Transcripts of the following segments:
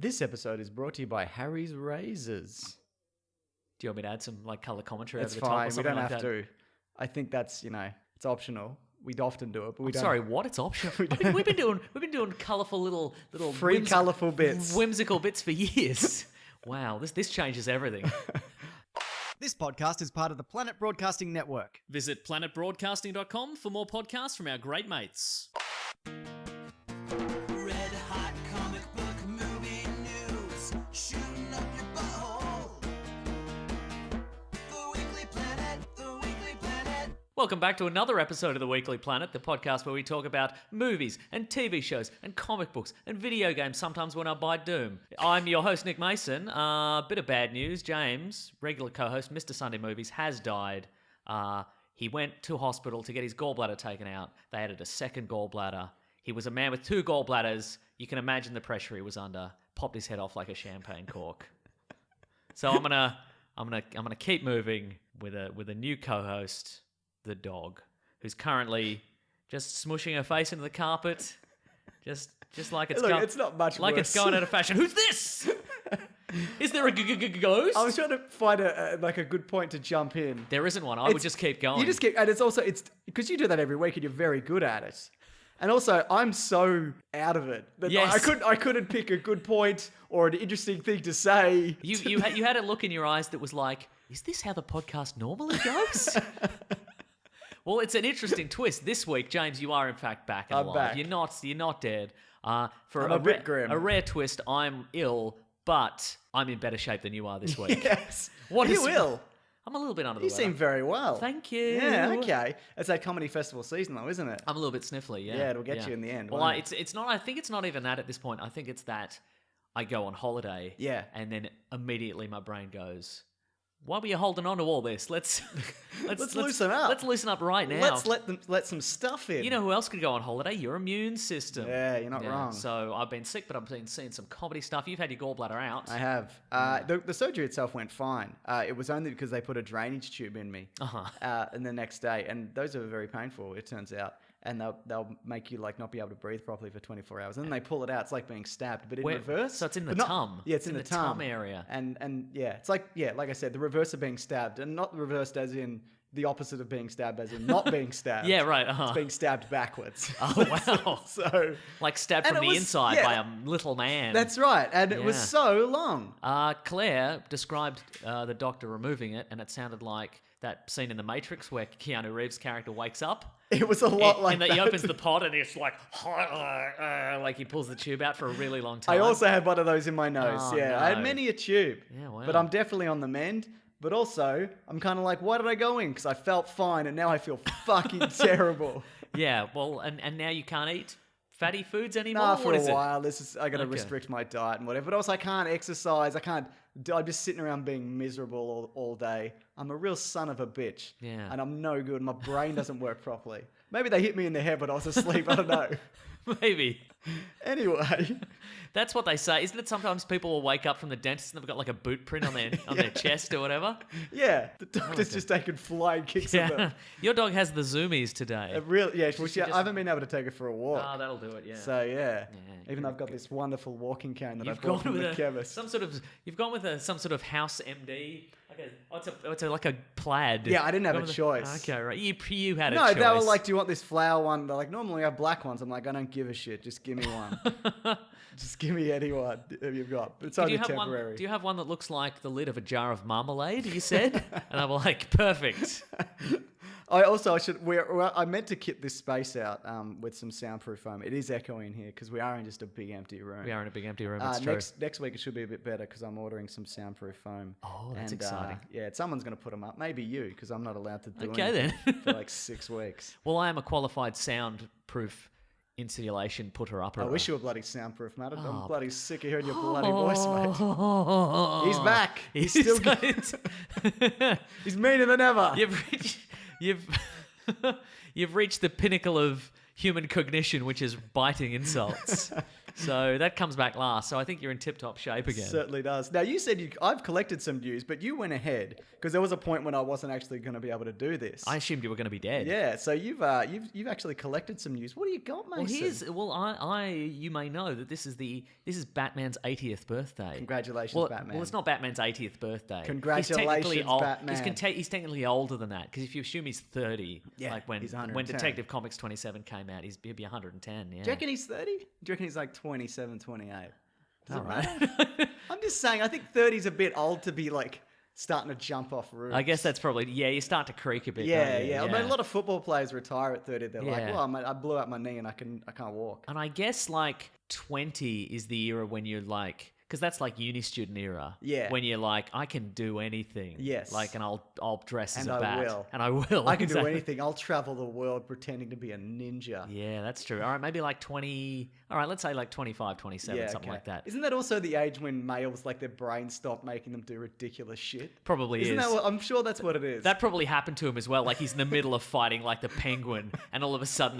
This episode is brought to you by Harry's Razors. Do you want me to add some colour commentary It's over the top? fine. Or We don't like have that? to. I think that's it's optional. We'd often do it, but we I'm don't. sorry, what? It's optional. We've been doing colourful little Free colourful bits. whimsical bits for years. Wow, this changes everything. This podcast is part of the Planet Broadcasting Network. Visit planetbroadcasting.com for more podcasts from our great mates. Red hot comic book movie news, shooting up your butthole. The Weekly Planet, the Weekly Planet. Welcome back to another episode of The Weekly Planet, the podcast where we talk about movies and TV shows and comic books and video games, sometimes when I bite doom. I'm your host, Nick Mason. Bit of bad news. James, regular co-host, Mr. Sunday Movies, has died. He went to hospital to get his gallbladder taken out. They added a second gallbladder. He was a man with two gallbladders. You can imagine the pressure he was under. Popped his head off like a champagne cork. So I'm gonna keep moving with a new co-host, the dog, who's currently just smushing her face into the carpet, just like it's Look, it's not much like worse. it's going out of fashion. Who's this? Is there a ghost? I was trying to find a good point to jump in. There isn't one. I would just keep going. You just keep, and it's because you do that every week and you're very good at it. And also, I'm so out of it that Yes. I couldn't pick a good point or an interesting thing to say. You had a look in your eyes that was like, is this how the podcast normally goes? Well, it's an interesting twist. This week, James, you are in fact back and I'm alive. back. You're not dead. For I'm a bit grim. a rare twist, I'm ill, but I'm in better shape than you are this week. Yes. What you is- will. I'm a little bit under the You weather. seem very well. Thank you. Yeah, okay. It's that comedy festival season though, isn't it? I'm a little bit sniffly, yeah. Yeah, it'll get you in the end, Well, won't it's not. I think it's not even that at this point. I think it's that I go on holiday. Yeah. And then immediately my brain goes, "Why were you holding on to all this? Let's loosen up. Let's loosen up right now. Let's let some stuff in. You know who else could go on holiday? Your immune system. Yeah, you're not wrong. So I've been sick, but I've been seeing some comedy stuff. You've had your gallbladder out. I have. The surgery itself went fine. It was only because they put a drainage tube in me. And the next day, and those are very painful. It turns out, and they'll make you not be able to breathe properly for 24 hours, and then they pull it out. It's like being stabbed, but in reverse. So it's in the But not- tum. Yeah, it's in the tum area. And yeah, it's like I said, the reverse of being stabbed, and not reversed as in the opposite of being stabbed, as in not being stabbed. Yeah, right. It's being stabbed backwards. Oh wow. So Like stabbed And from it the was- inside yeah. by a little man. that's right, and it was Yeah. so long. Claire described the doctor removing it, and it sounded like that scene in The Matrix where Keanu Reeves' character wakes up. It was a lot like and that. he opens the pod and it's like he pulls the tube out for a really long time. I also had one of those in my nose. Oh, yeah, I had no. many a tube. Yeah, wow. But I'm definitely on the mend. But also, I'm kind of like, why did I go in? Because I felt fine, and now I feel fucking terrible. Yeah, well, and now you can't eat fatty foods anymore? Nah, for What a is it? while, I got to Okay. restrict my diet and whatever. But also, I can't exercise. I'm just sitting around being miserable all day. I'm a real son of a bitch. Yeah. And I'm no good. My brain doesn't work properly. Maybe they hit me in the head when I was asleep. I don't know. Maybe. Anyway. That's what they say. Isn't it sometimes people will wake up from the dentist and they've got like a boot print on their chest or whatever? Yeah. The doctor's just taking flying kicks at them. Yeah. Your dog has the zoomies today. I haven't been able to take her for a walk. Oh, that'll do it, yeah. So yeah, Yeah, even though I've got this wonderful walking cane that I You've bought gone from with the chemist. You've gone with some sort of house MD. It's like a plaid. Yeah, I didn't have Gone a with choice. Okay, right. You had a No, choice. they were like, "Do you want this flower one?" They're like, "Normally I have black ones." I'm like, "I don't give a shit. Just give me one. Just give me anyone that you've got." But it's Do only you have temporary. one? Do you have one that looks like the lid of a jar of marmalade? You said, and I'm like, perfect. I meant to kit this space out with some soundproof foam. It is echoing here because we are in just a big empty room. We are in a big empty room. It's true. Next week it should be a bit better because I'm ordering some soundproof foam. Oh, that's And, exciting. Yeah, someone's going to put them up. Maybe you, because I'm not allowed to do Okay, anything then. for like 6 weeks. Well, I am a qualified soundproof insulation putter upper. I wish you were bloody soundproof, mate. I'm Oh. bloody sick of hearing your bloody voice, mate. He's back. He's He's still good. He's meaner than ever. You've reached the pinnacle of human cognition, which is biting insults. So that comes back last. So I think you're in tip-top shape again. Certainly does. Now, you said I've collected some news, but you went ahead because there was a point when I wasn't actually going to be able to do this. I assumed you were going to be dead. Yeah, so you've actually collected some news. What do you got, Mason? You may know that this is Batman's 80th birthday. Congratulations, Batman. Well, it's not Batman's 80th birthday. Congratulations, Batman. He's technically older than that because if you assume he's 30, Yeah, like when he's 110. Detective Comics 27 came out, he'd be 110. Yeah. Do you reckon he's 30? Do you reckon he's like 27, 28? Does All it right. matter? I'm just saying, I think 30's a bit old to be like starting to jump off roofs. I guess that's probably you start to creak a bit. Yeah, don't you? yeah. I mean, a lot of football players retire at 30. They're like, Yeah. well, I blew out my knee and I can't walk. And I guess like 20 is the era when you're like, because that's like uni student era. Yeah. When you're like, I can do anything. Yes. Like, and I'll dress as And a I bat. will. And I will. I can do exactly. anything. I'll travel the world pretending to be a ninja. Yeah, that's true. All right, maybe like 20. All right, let's say like 25, 27, something okay. like that. Isn't that also the age when males, like, their brains stop making them do ridiculous shit? Probably Isn't is. that what, I'm sure that's what it is. That probably happened to him as well. Like he's in the middle of fighting like the penguin, and all of a sudden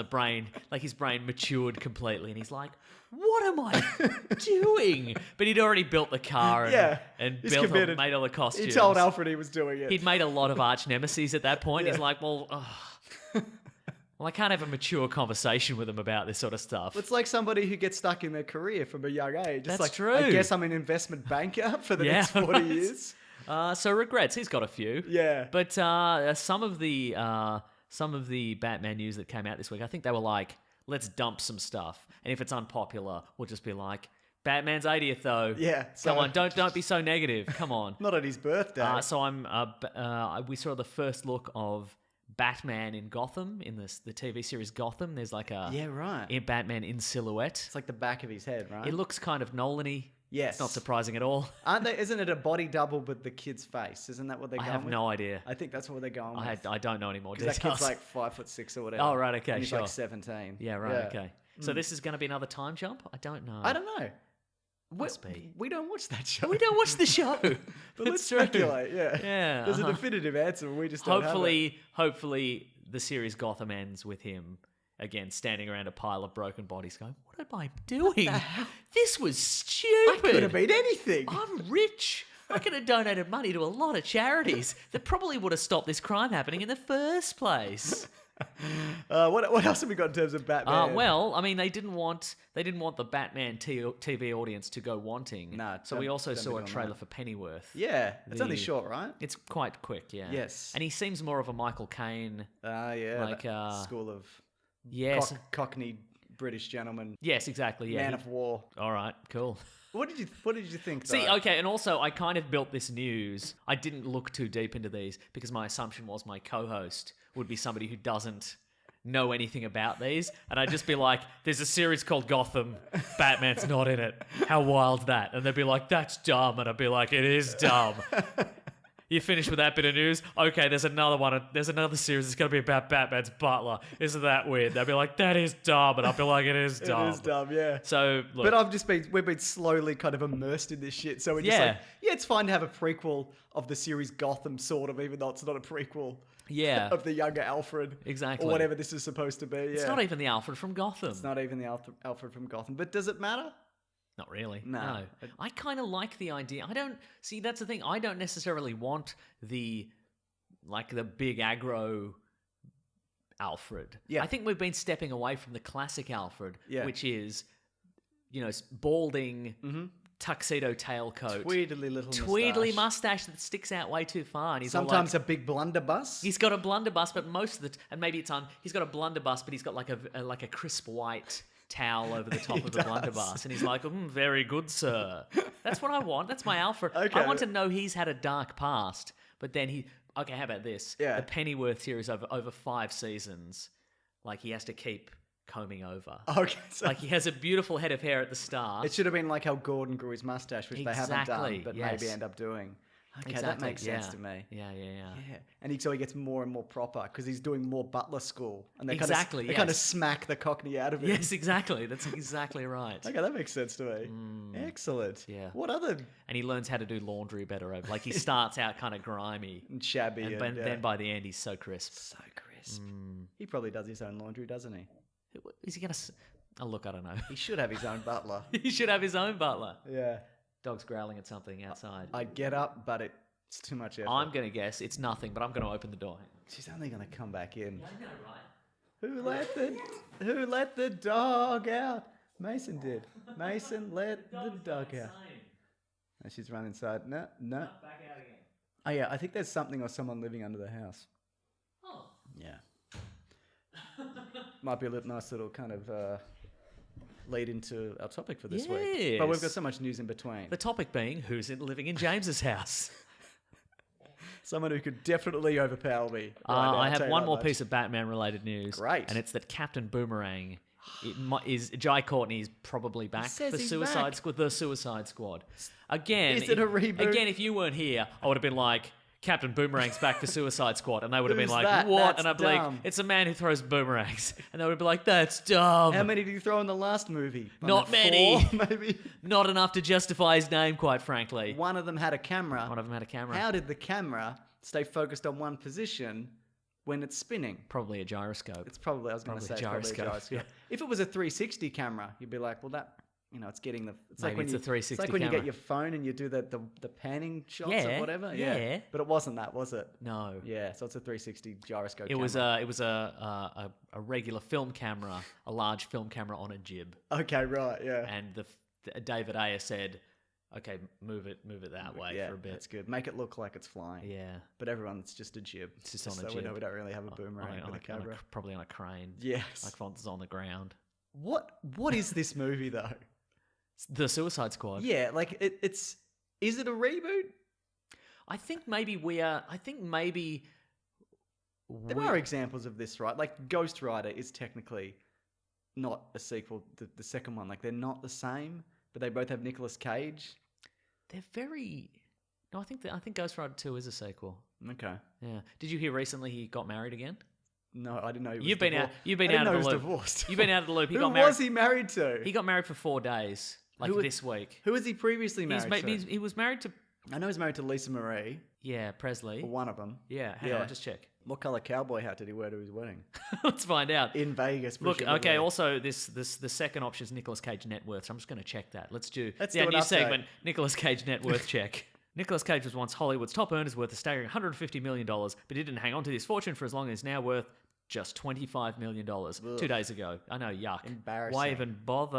his brain matured completely, and he's like, "What am I doing?" But he'd already built the car and he's built committed. made all the costumes. He told Alfred he was doing it. He'd made a lot of arch nemesis at that point. He's like, well, I can't have a mature conversation with him about this sort of stuff. It's like somebody who gets stuck in their career from a young age. It's That's like, true. I guess I'm an investment banker for the next 40 right. years. So regrets. He's got a few. Yeah. But some of the Batman news that came out this week, I think they were like, let's dump some stuff, and if it's unpopular, we'll just be like, Batman's 80th though. Yeah, Come on, don't be so negative. Come on. Not at his birthday. So we saw the first look of Batman in Gotham in the TV series Gotham. There's like a right. Batman in silhouette. It's like the back of his head, right? It looks kind of Nolan-y. Yes. It's not surprising at all. Isn't it a body double with the kid's face? Isn't that what they're I going have with? no idea. I think that's what they're going with. I don't know any more Because details. that kid's like 5'6" or whatever. Oh, right, okay, and he's sure. like 17. Yeah, right, okay. So this is going to be another time jump? I don't know. I don't know. Must be. We don't watch that show. We don't watch the show. But let's It's true. speculate, yeah. Yeah, There's a uh-huh. definitive answer. We just don't have it. Hopefully, the series Gotham ends with him again standing around a pile of broken bodies, going, "What am I doing? This was stupid. I could have been anything. I'm rich. I could have donated money to a lot of charities that probably would have stopped this crime happening in the first place." What else have we got in terms of Batman? Well, I mean, they didn't want the Batman TV audience to go wanting. No, so we don't- also don't saw be a doing trailer that. for Pennyworth. Yeah, it's only The- short, right? It's quite quick, yeah. Yes. And he seems more of a Michael Caine. Yeah. Like, that school of Yes. Cockney British gentleman, Yes, exactly. Yeah. man of war. All right, cool. What did you think? See, though? okay, and also I kind of built this news. I didn't look too deep into these because my assumption was my co-host would be somebody who doesn't know anything about these, and I'd just be like, "There's a series called Gotham. Batman's not in it. How wild that?" And they'd be like, "That's dumb," and I'd be like, "It is dumb." You finished with that bit of news? Okay, there's another one. There's another series that's going to be about Batman's butler. Isn't that weird? They'd be like, "That is dumb," and I'd be like, "It is dumb." It is dumb, yeah. So, look. But we've been slowly kind of immersed in this shit. So we're just like, it's fine to have a prequel of the series Gotham, sort of, even though it's not a prequel. Yeah. Of the younger Alfred. Exactly. Or whatever this is supposed to be. It's not even the Alfred from Gotham. It's not even the Alfred from Gotham. But does it matter? Not really. No. I kind of like the idea. That's the thing. I don't necessarily want the big aggro Alfred. Yeah. I think we've been stepping away from the classic Alfred, Yeah. which is, balding, tuxedo tailcoat, Tweedly little tweedly mustache that sticks out way too far. And he's all Sometimes a big blunderbuss. he's got a blunderbuss, but most of and maybe it's he's got a blunderbuss, but he's got like a crisp white towel over the top of the does. blunderbuss, and he's like, "Very good, sir." That's what I want. That's my Alfred. Okay. I want to know he's had a dark past, but then okay, how about this? Yeah. The Pennyworth series over 5 seasons, like he has to keep combing over. Okay. So Like he has a beautiful head of hair at the start. it should have been like how Gordon grew his mustache, which they haven't Exactly, done, but yes. maybe end up doing. Okay, that Exactly, makes sense yeah. to me. Yeah. Yeah, and so he gets more and more proper because he's doing more butler school, and they Exactly, they kind of yes. smack the Cockney out of it. Yes, exactly. That's exactly right. Okay, that makes sense to me. Excellent. Yeah. What other And he learns how to do laundry better. Like he starts out kind of grimy, shabby? and And, then by the end he's so crisp. so crisp. He probably does his own laundry, doesn't he? Is he gonna? Oh, look, I don't know. He should have his own butler. He should have his own butler. Yeah. Dog's growling at something outside. I'd get up, but it's too much effort. I'm going to guess it's nothing, but I'm going to open the door. She's only going to come back in. I know, right? Who let the dog out? Mason did. Mason let the dog out. And she's run inside. No. Back out again. Oh yeah, I think there's something or someone living under the house. Oh. Yeah. Might be a nice little kind of lead into our topic for this week. But we've got Yes. so much news in between. The topic being living in James's house. Someone who could definitely overpower me. Right now, I I'll tell have you one that more much. piece of Batman-related news. Great. And it's that Captain Boomerang is Jai Courtney's probably back says for he's Suicide back. Squad. The Suicide Squad. Again, Is it a reboot? Again, if you weren't here, I would have been like, Captain Boomerang's back for Suicide Squad, and they would have been Who's like, that? "What?" That's And I'd be dumb. like, "It's a man who throws boomerangs," and they would be like, "That's dumb." How many did you throw in the last movie? Not Like many. 4, maybe. Not enough to justify his name, quite frankly. One of them had a camera. One of them had a camera. How did the camera stay focused on one position when it's spinning? Probably a gyroscope. It's probably, I was going to Probably say, a it's probably a gyroscope, gyroscope. If it was a 360 camera, you'd be like, well, that, it's getting the. It's Maybe like when it's you, a 360 It's like when you camera. get your phone and you do the panning shots Yeah, or whatever. yeah. But it wasn't that, was it? No. Yeah, so it's a 360 gyroscope. It was a regular film camera, a large film camera on a jib, Okay, right, yeah. and David Ayer said, "Okay, move it that way Yeah, for a bit." that's good. Make it look like it's flying. Yeah, But everyone's just a jib. it's just on so a jib. we don't really have a boomerang with a camera. Probably on a crane. Yes. Like Fonz is on the ground. What is this movie though? The Suicide Squad. Yeah, like it's. Is it a reboot? I think maybe we are. I think maybe There are examples of this, right? Like Ghost Rider is technically not a sequel. The second one, like they're not the same, but they both have Nicolas Cage. they're very. No, I think Ghost Rider 2 is a sequel. Okay. Yeah. Did you hear recently he got married again? No, I didn't know he was You've been divorced. out. You've been I didn't out know of the he loop. was divorced. You've been out of the loop. He Who got married. was he married to? He got married for 4 days, like Who was- this week. Who was he previously married to? He was married to I know he's married to Lisa Marie, Presley. or one of them. Yeah, hang Yeah. on, just check. What color cowboy hat did he wear to his wedding? Let's find out. In Vegas. Look, presumably. okay. Also, the second option is Nicolas Cage net worth. So I'm just going to check that. Let's do Let's our do an new update. segment. Nicolas Cage net worth check. Nicolas Cage was once Hollywood's top earner, worth a staggering $150 million, but he didn't hang on to this fortune for as long as now worth just $25 million. 2 days ago. I know, yuck. Embarrassing. Why even bother?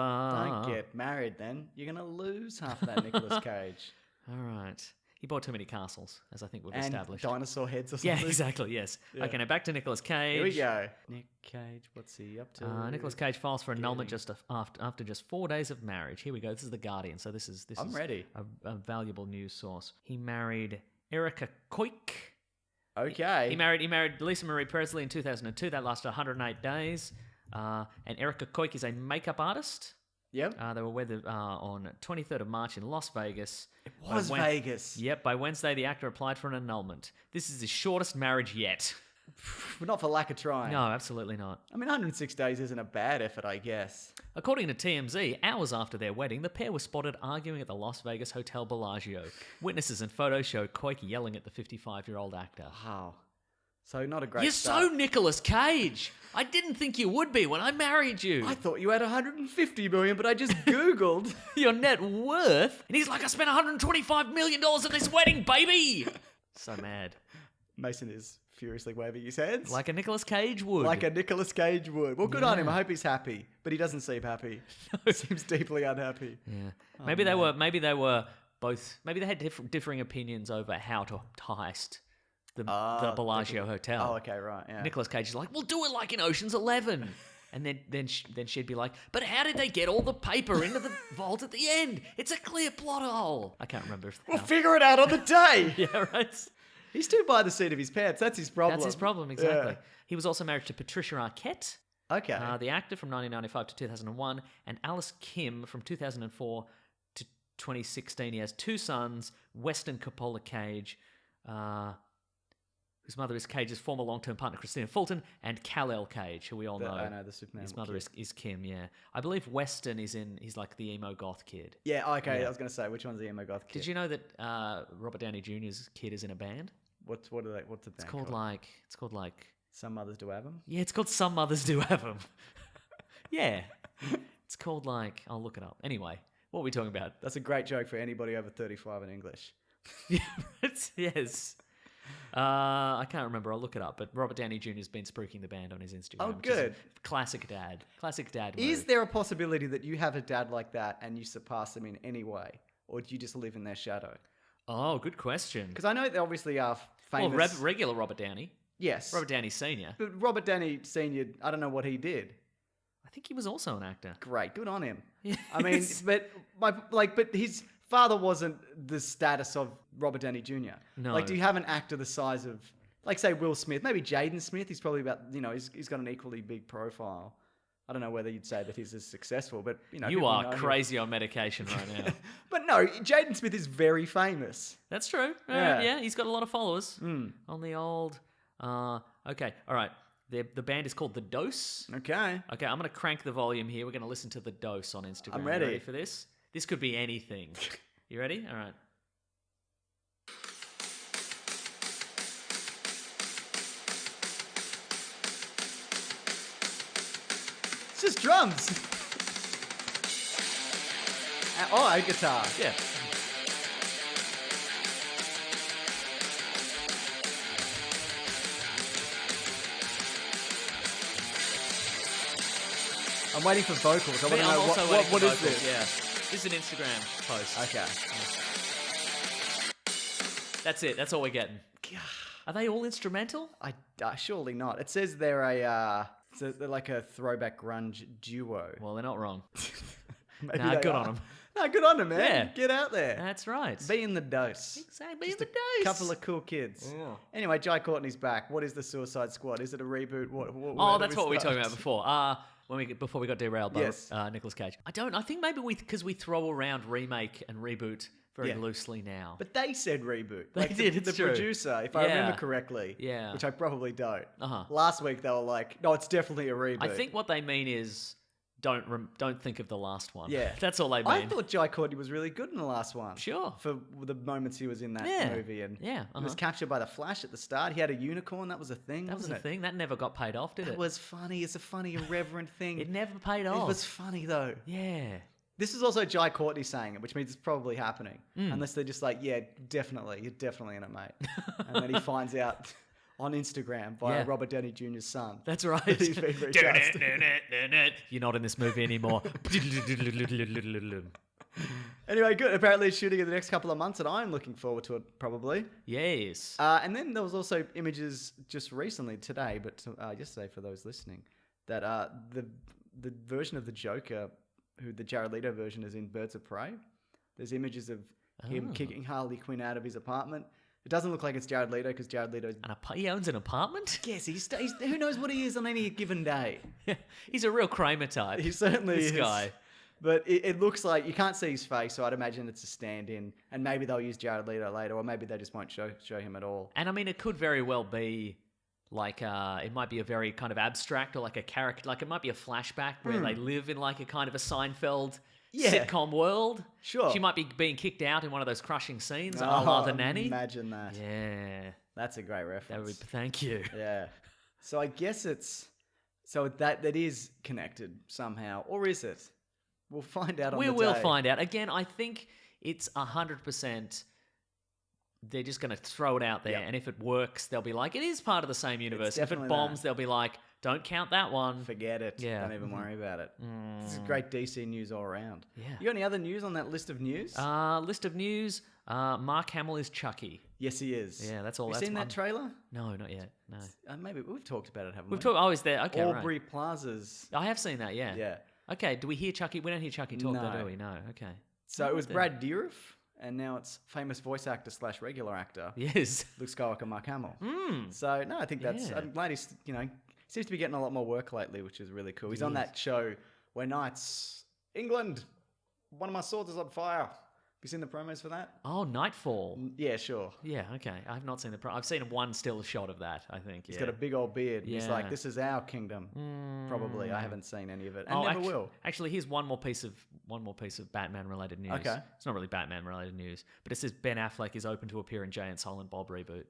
Don't get married then. You're going to lose half of that Nicolas Cage. All right. He bought too many castles, as I think we've And established. dinosaur heads or Yeah, something. exactly, yes. Yeah. Okay, now back to Nicolas Cage. Here we go. Nick Cage, what's he up to? Nicolas Cage files for annulment just after just 4 days of marriage. Here we go. This is The Guardian, so this is I'm ready. a valuable news source. He married Erica Koik. Okay. He married Lisa Marie Presley in 2002. That lasted 108 days. And Erica Koik is a makeup artist. Yep. They were wedded on 23rd of March in Las Vegas. It was Vegas. Yep, by Wednesday, the actor applied for an annulment. This is his shortest marriage yet. But not for lack of trying. No, absolutely not. I mean, 106 days isn't a bad effort, I guess. According to TMZ, hours after their wedding, the pair were spotted arguing at the Las Vegas Hotel Bellagio. Witnesses and photos show Koik yelling at the 55-year-old actor. Wow. So not a great You're start. so Nicolas Cage! I didn't think you would be when I married you. I thought you had 150 million, but I just Googled. Your net worth? And he's like, I spent $125 million on this wedding, baby! So mad. Mason is furiously waving his hands. Like a Nicolas Cage would. Like a Nicolas Cage would. Well, good on him. I hope he's happy. But he doesn't seem happy. Seems deeply unhappy. Yeah. Maybe they were both. Maybe they had differing opinions over how to heist the Bellagio Hotel. Oh, okay, right. Yeah. Nicolas Cage is like, we'll do it like in Ocean's 11. And then she'd be like, but how did they get all the paper into the vault at the end? It's a clear plot hole. I can't remember. We'll figure it out on the day. Yeah, right. He's too by the seat of his pants. That's his problem. That's his problem, exactly. Yeah. He was also married to Patricia Arquette, Okay. the actor from 1995 to 2001, and Alice Kim from 2004 to 2016. He has 2 sons, Weston Coppola Cage, whose mother is Cage's former long-term partner Christina Fulton, and Kal-El Cage, who we all know. I know, the Superman His mother kid. is Kim, yeah. I believe Weston he's like the emo goth kid. Yeah, okay. Yeah. I was going to say, which one's the emo goth kid? Did you know that Robert Downey Jr.'s kid is in a band? What's the band It's called like Some Mothers Do Have 'Em? yeah, it's called Some Mothers Do Have 'Em. Yeah. It's called like, I'll look it up. Anyway, what are we talking about? That's a great joke for anybody over 35 in English. Yes. I can't remember. I'll look it up. But Robert Downey Jr. has been spruiking the band on his Instagram. Oh, which is good. Classic dad. Classic dad Is move. there a possibility that you have a dad like that and you surpass them in any way? Or do you just live in their shadow? Oh, good question. Because I know they obviously are famous. Well, regular Robert Downey. Yes. Robert Downey Sr. But Robert Downey Sr., I don't know what he did. I think he was also an actor. Great. Good on him. Yes. I mean, but his father wasn't the status of Robert Downey Jr. No. Like, do you have an actor the size of, like, say, Will Smith? Maybe Jaden Smith. He's probably about, he's got an equally big profile. I don't know whether you'd say that he's as successful, but, You people are know him. crazy on medication right now. But no, Jaden Smith is very famous. That's true. Yeah. Yeah, he's got a lot of followers on the old... okay, all right. The band is called The Dose. Okay. Okay, I'm going to crank the volume here. We're going to listen to The Dose on Instagram. I'm ready. You ready for this? This could be anything. You ready? All right. It's just drums. A guitar. Yeah. I'm waiting for vocals. I want to I'm know also waiting for what is vocals, this? Yeah. This is an Instagram post. Okay. That's it. That's all we're getting. Are they all instrumental? Surely not. It says they're they're like a throwback grunge duo. Well, they're not wrong. Maybe Nah, they good are. on 'em. No, good on them, man. Yeah. Get out there. That's right. Be in the dose. Exactly. Just The a Dose. couple of cool kids. Yeah. Anyway, Jai Courtney's back. What is the Suicide Squad? Is it a reboot? Where Oh, do that's what we were start? talking about before. Before we got derailed by Yes. Nicolas Cage. I think maybe because we throw around remake and reboot very Yeah. loosely now. But they said reboot. They did, The it's true. producer, if I Yeah. remember correctly. Yeah. Which I probably don't. Uh-huh. Last week they were like, no, it's definitely a reboot. I think what they mean is don't think of the last one. Yeah. That's all they mean. I thought Jai Courtney was really good in the last one. Sure. For the moments he was in that Yeah. movie. And Yeah, he was captured by the Flash at the start. He had a unicorn. That was a thing, that was wasn't the it? thing. That never got paid off, did It it? was funny. It's a funny, irreverent thing. It never paid It off. was funny, though. Yeah. This is also Jai Courtney saying it, which means it's probably happening. Mm. Unless they're just like, yeah, definitely. You're definitely in it, mate. And then he finds out on Instagram by Yeah. Robert Downey Jr.'s son. That's right. He's been recast. You're not in this movie anymore. Anyway, good. Apparently it's shooting in the next couple of months, and I'm looking forward to it, probably. Yes. And then there was also images just recently, today, but yesterday for those listening, that the version of the Joker, who the Jared Leto version is in Birds of Prey. There's images of him kicking Harley Quinn out of his apartment. It doesn't look like it's Jared Leto because Jared Leto... He owns an apartment? Yes, he's who knows what he is on any given day. He's a real Kramer type. He certainly this is. guy. But it looks like you can't see his face, so I'd imagine it's a stand-in. And maybe they'll use Jared Leto later, or maybe they just won't show him at all. And I mean, it could very well be like it might be a very kind of abstract or like a character, like it might be a flashback where they live in like a kind of a Seinfeld sitcom world. Sure. She might be being kicked out in one of those crushing scenes, a la The Nanny. Imagine that. Yeah. That's a great That reference. would, thank you. Yeah. So I guess that is connected somehow, or is it? We'll find out on We the will day. find out. Again, I think it's 100%. They're just going to throw it out there, Yep. and if it works, they'll be like, it is part of the same universe. If it definitely bombs, that. they'll be like, don't count that one. Forget it. Yeah. Don't even worry about it. This is great DC news all around. Yeah. You got any other news on that list of news? List of news. Mark Hamill is Chucky. Yes, he is. Yeah, that's all. You That's seen that trailer? No, not yet. No. Maybe we've talked about it, haven't We've we? talked. Oh, is there? Okay, Aubrey right. Plaza's. I have seen that. Yeah. Yeah. Okay. Do we hear Chucky? We don't hear Chucky talk, though, No. do we? No. Okay. So it was then. Brad Dourif, and now it's famous voice actor / regular actor Yes. Luke Skywalker, Mark Hamill. So no, I think that's. Yeah. I'm glad he's seems to be getting a lot more work lately, which is really cool. He's on that show where Knights England. One of my swords is on fire. Have you seen the promos for that? Oh, Nightfall. Yeah, sure. Yeah. Okay. I have not seen the. I've seen one still shot of that. I think. He's got a big old beard. He's like, Yeah. "This is our kingdom." Probably. I haven't seen any of it, and Oh, never will. Actually, here's one more piece of Batman-related news. Okay. It's not really Batman-related news, but it says Ben Affleck is open to appear in Jay and Silent Bob reboot,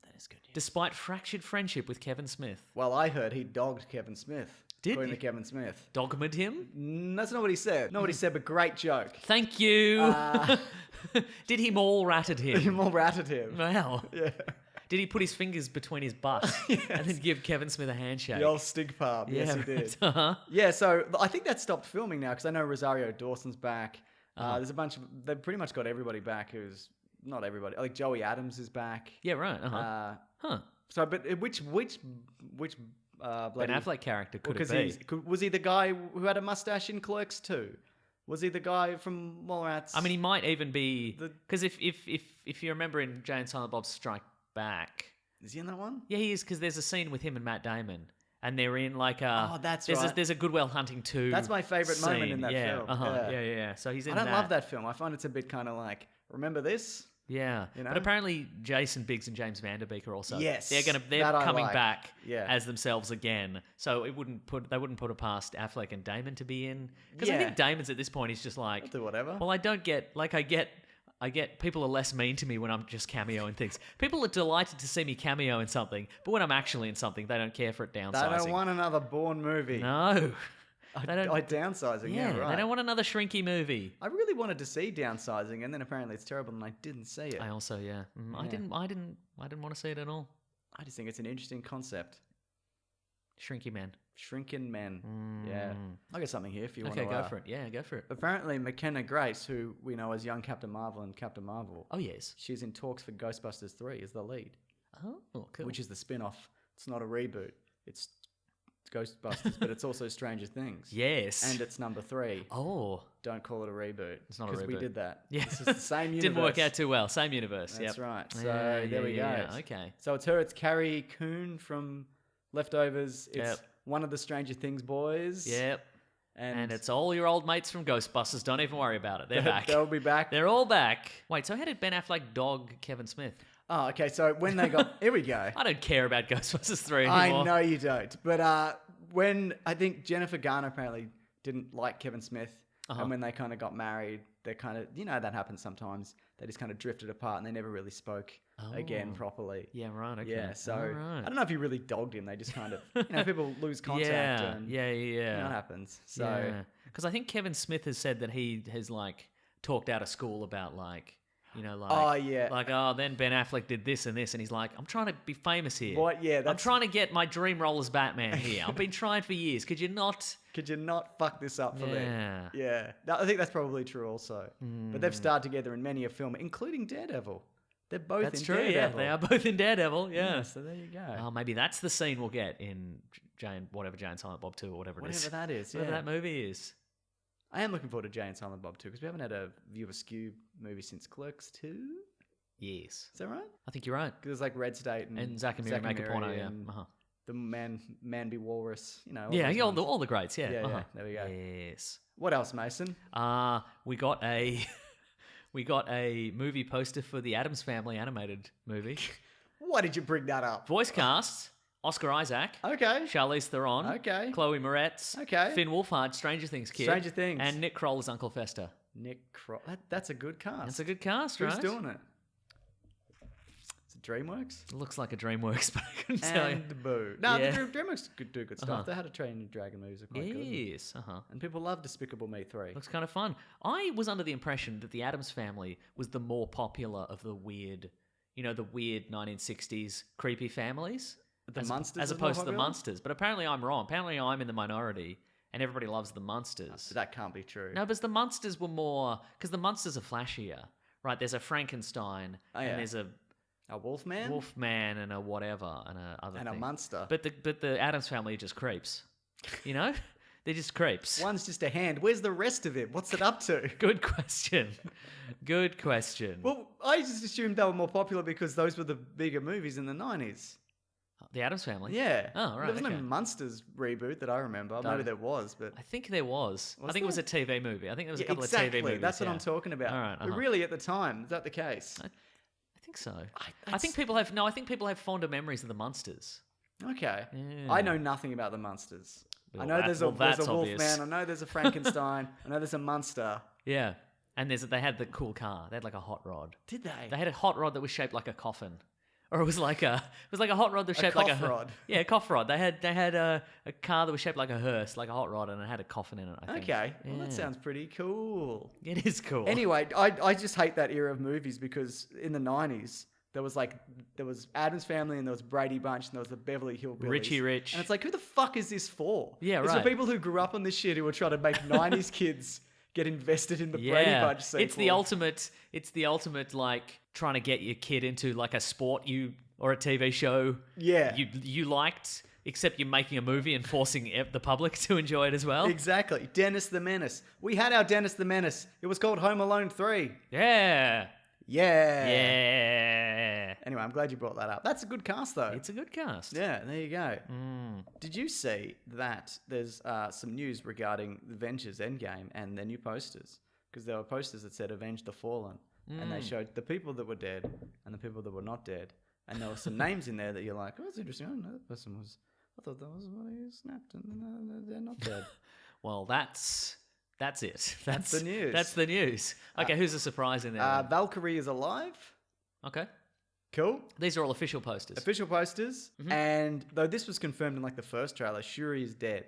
That is good news. despite fractured friendship with Kevin Smith. Well, I heard he dogged Kevin Smith. Did according he? to Kevin Smith. Dogmed him? That's not what he said. Not what he said, but great joke. Thank you. Did he mall ratted He him? more ratted him. Wow. Yeah. Did he put his fingers between his butt and then give Kevin Smith a handshake? The old stig palm. Yes, he did. Uh-huh. Yeah, so I think that stopped filming now because I know Rosario Dawson's back. Uh-huh. There's a bunch of... They've pretty much got everybody back who's... Not everybody. Like Joey Adams is back. Yeah, right. Uh-huh. Huh. So, but which Ben bloody... Affleck character could Because it be? was he the guy who had a mustache in Clerks 2? Was he the guy from Mallrats? I mean, he might even be... The- Because if you remember in Jay and Silent Bob Strike Back... Is he in that one? Yeah, he is, because there's a scene with him and Matt Damon. And they're in like a... Oh, that's there's right. there's a Goodwill Hunting 2 That's my favourite moment in scene. that Yeah, film. Uh-huh. Yeah. Yeah. So he's in I that. don't love that film. I find it's a bit kind of like, remember this? Yeah, You know? but apparently Jason Biggs and James Vanderbeek are also. Yes, they're that I coming like. back Yeah. as themselves again. So they wouldn't put it past Affleck and Damon to be in, because I Yeah. think Damon's at this point is just like, I'll do whatever. well, I get people are less mean to me when I'm just cameoing things. People are delighted to see me cameo in something, but when I'm actually in something, they don't care for it downsizing. They don't want another Bourne movie. No, they don't. Downsizing, yeah, right. They don't want another shrinky movie. I really wanted to see Downsizing, and then apparently it's terrible, and I didn't see it. I also, yeah. I didn't want to see it at all. I just think it's an interesting concept. Shrinky man. Shrinking men. Yeah. I got something here if you want Okay, to... go for it. Yeah, go for it. Apparently, McKenna Grace, who we know as young Captain Marvel and Captain Marvel, Oh yes. she's in talks for Ghostbusters 3 as the lead, Oh, cool. which is the spin-off. It's not a reboot. It's Ghostbusters, but it's also Stranger Things. Yes. And it's number 3. Oh, Don't call it a reboot. It's not a Because we reboot. did that. Yeah. This is the same universe. didn't work out too well. Same universe. That's yep. right. So Yeah, there we go. yeah, okay. So it's her. It's Carrie Coon from Leftovers. It's Yep. one of the Stranger Things boys. Yep. And, And it's all your old mates from Ghostbusters. Don't even worry about it. They're back. They'll be back. They're all back. Wait, so how did Ben Affleck dog Kevin Smith? Oh, okay. So when they got... Here we go. I don't care about Ghostbusters 3 I anymore. know you don't. But when... I think Jennifer Garner apparently didn't like Kevin Smith. Uh-huh. And when they kind of got married, they kind of... You know, that happens sometimes. They just kind of drifted apart and they never really spoke again Oh. properly. Yeah, right. Okay. Yeah, so All right. I don't know if he really dogged him. They just kind of, you know, people lose contact. Yeah, And, yeah. You know, it happens. So because I think Kevin Smith has said that he has like talked out of school about like, you know, like, Oh, yeah. like, oh, then Ben Affleck did this and this, and he's like, I'm trying to be famous here. What? Yeah, I'm that's- trying to get my dream role as Batman here. I've been trying for years. Could you not? could you not fuck this up for me? Yeah. Yeah. No, I think that's probably true also. But they've starred together in many a film, including Daredevil. They're both That's in true. Daredevil. Yeah, they are both in Daredevil. Yeah. Yeah, so there you go. Oh, maybe that's the scene we'll get in Jane Silent Bob 2 or whatever it is. Whatever that is, Whatever yeah. that movie is. I am looking forward to Jay and Silent Bob 2 because we haven't had a View Askew movie since Clerks 2. Yes. Is that right? I think you're right. Because there's like Red State And Zack and Miri make a porno, yeah. and Uh-huh. the Man Be Walrus, you know. all Yeah, those yeah, ones. all the greats, yeah. Yeah, yeah, uh-huh. there we go. Yes. What else, Mason? We got a we got a movie poster for the Addams Family animated movie. Why did you bring that up? Voice cast: Oscar Isaac, Okay. Charlize Theron, Okay. Chloe Moretz, Okay. Finn Wolfhard, Stranger Things kid, Stranger Things. and Nick Kroll as Uncle Fester. Nick Kroll. That's a good cast. That's a good cast, Who's right? doing it? Is it DreamWorks? It looks like a DreamWorks, but I couldn't tell you. And boo. No, Yeah. the DreamWorks do good stuff. Uh-huh. They had a Train Dragon movies are quite good. Yes, And people love Despicable Me 3. looks kind of fun. I was under the impression that the Addams Family was the more popular of the weird, you know, the weird 1960s creepy families. The Munsters as is more opposed to the popular? Munsters. But apparently I'm wrong. Apparently I'm in the minority, and everybody loves the Munsters. So that can't be true. No, but the Munsters were more because the Munsters are flashier, right? There's a Frankenstein, Oh, yeah. and there's a A Wolfman? Wolfman, and a whatever, and a other And a thing. Munster. But the Addams Family are just creeps, you know? They're just creeps. One's just a hand. Where's the rest of it? What's it up to? Good question. Good question. Well, I just assumed they were more popular because those were the bigger movies in the 90s. The Addams Family. Yeah. Oh, right. There was okay. no Munsters reboot that I remember. Don't- Maybe there was, but... I think there was. I Was think it was a there? TV movie. I think there was a Yeah, couple exactly. of TV movies. That's what yeah. I'm talking about. All right, But uh-huh. really, at the time, is that the case? I think so. I that's- think people have I think people have fonder memories of the Munsters. Okay. Yeah. I know nothing about the Munsters. Well, I know there's a that's Wolfman. obvious. I know there's a Frankenstein. I know there's a Munster. Yeah. And they had the cool car. They had like a hot rod. Did they? They had a hot rod that was shaped like a coffin. Or it was like a hot rod that was shaped like a cough rod. Yeah, a cough rod. They had a car that was shaped like a hearse, like a hot rod, and it had a coffin in it, I think. Okay, well, Yeah. that sounds pretty cool. It is cool. Anyway, I just hate that era of movies because in the 90s, there was Addams Family and there was Brady Bunch and there was the Beverly Hillbillies. Richie Rich. And it's like, who the fuck is this for? Yeah, It's right. for people who grew up on this shit who were trying to make 90s kids get invested in the Brady Bunch sequel. It's the ultimate like trying to get your kid into like a sport or a TV show Yeah. you liked, except you're making a movie and forcing the public to enjoy it as well. Exactly. Dennis the Menace. We had our Dennis the Menace. It was called Home Alone 3. Yeah. Yeah. Yeah. Anyway, I'm glad you brought that up. That's a good cast, though. It's a good cast. Yeah, there you go. Did you see that there's some news regarding Avengers Endgame and their new posters? Because there were posters that said Avenge the Fallen. And they showed the people that were dead and the people that were not dead. And there were some names in there that you're like, oh, that's interesting. I didn't know that person was... I thought that was somebody who snapped and they're not dead. Well, that's it. That's the news. That's the news. Okay, who's the surprise in there? then? Valkyrie is alive. Okay. Cool. These are all official posters. Official posters. And though this was confirmed in like the first trailer, Shuri is dead.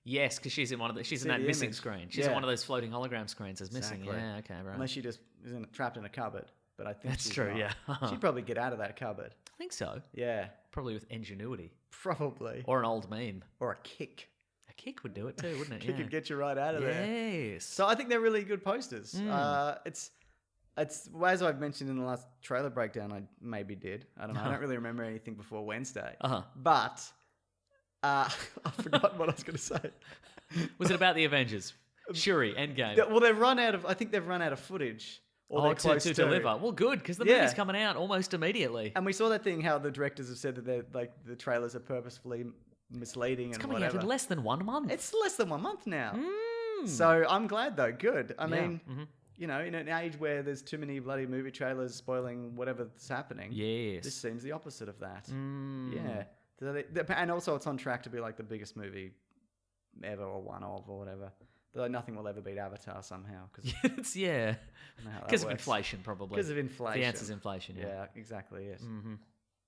Yes, because she's in one of she's See in that the missing image. screen. She's Yeah. in one of those floating hologram screens that's missing. Exactly. Yeah, okay, right. Unless she just is trapped in a cupboard. But I think That's she's true, not. yeah. She'd probably get out of that cupboard. I think so. Yeah. Probably with ingenuity. Probably. Or an old meme. Or a kick. A kick would do it too, wouldn't it? Kick Yeah. could get you right out of there. Yes. So I think they're really good posters. It's as I've mentioned in the last trailer breakdown, I maybe did. I don't know. I don't really remember anything before Wednesday. But I forgot what I was going to say. Was it about the Avengers? Shuri, Endgame. Well, they've run out of. I think they've run out of footage. Or they're close to deliver. Well, good, because the movie's coming out almost immediately. And we saw that thing how the directors have said that they're like the trailers are purposefully misleading It's and coming whatever. out in less than 1 month. It's less than 1 month now. So I'm glad though. Good. I mean, you know, in an age where there's too many bloody movie trailers spoiling whatever's happening. Yes. This seems the opposite of that. Yeah. And also it's on track to be like the biggest movie ever or one of or whatever. Though nothing will ever beat Avatar somehow. It's, yeah. Because of inflation, probably. Because of inflation. The answer's inflation, yeah. Yeah, exactly, yes.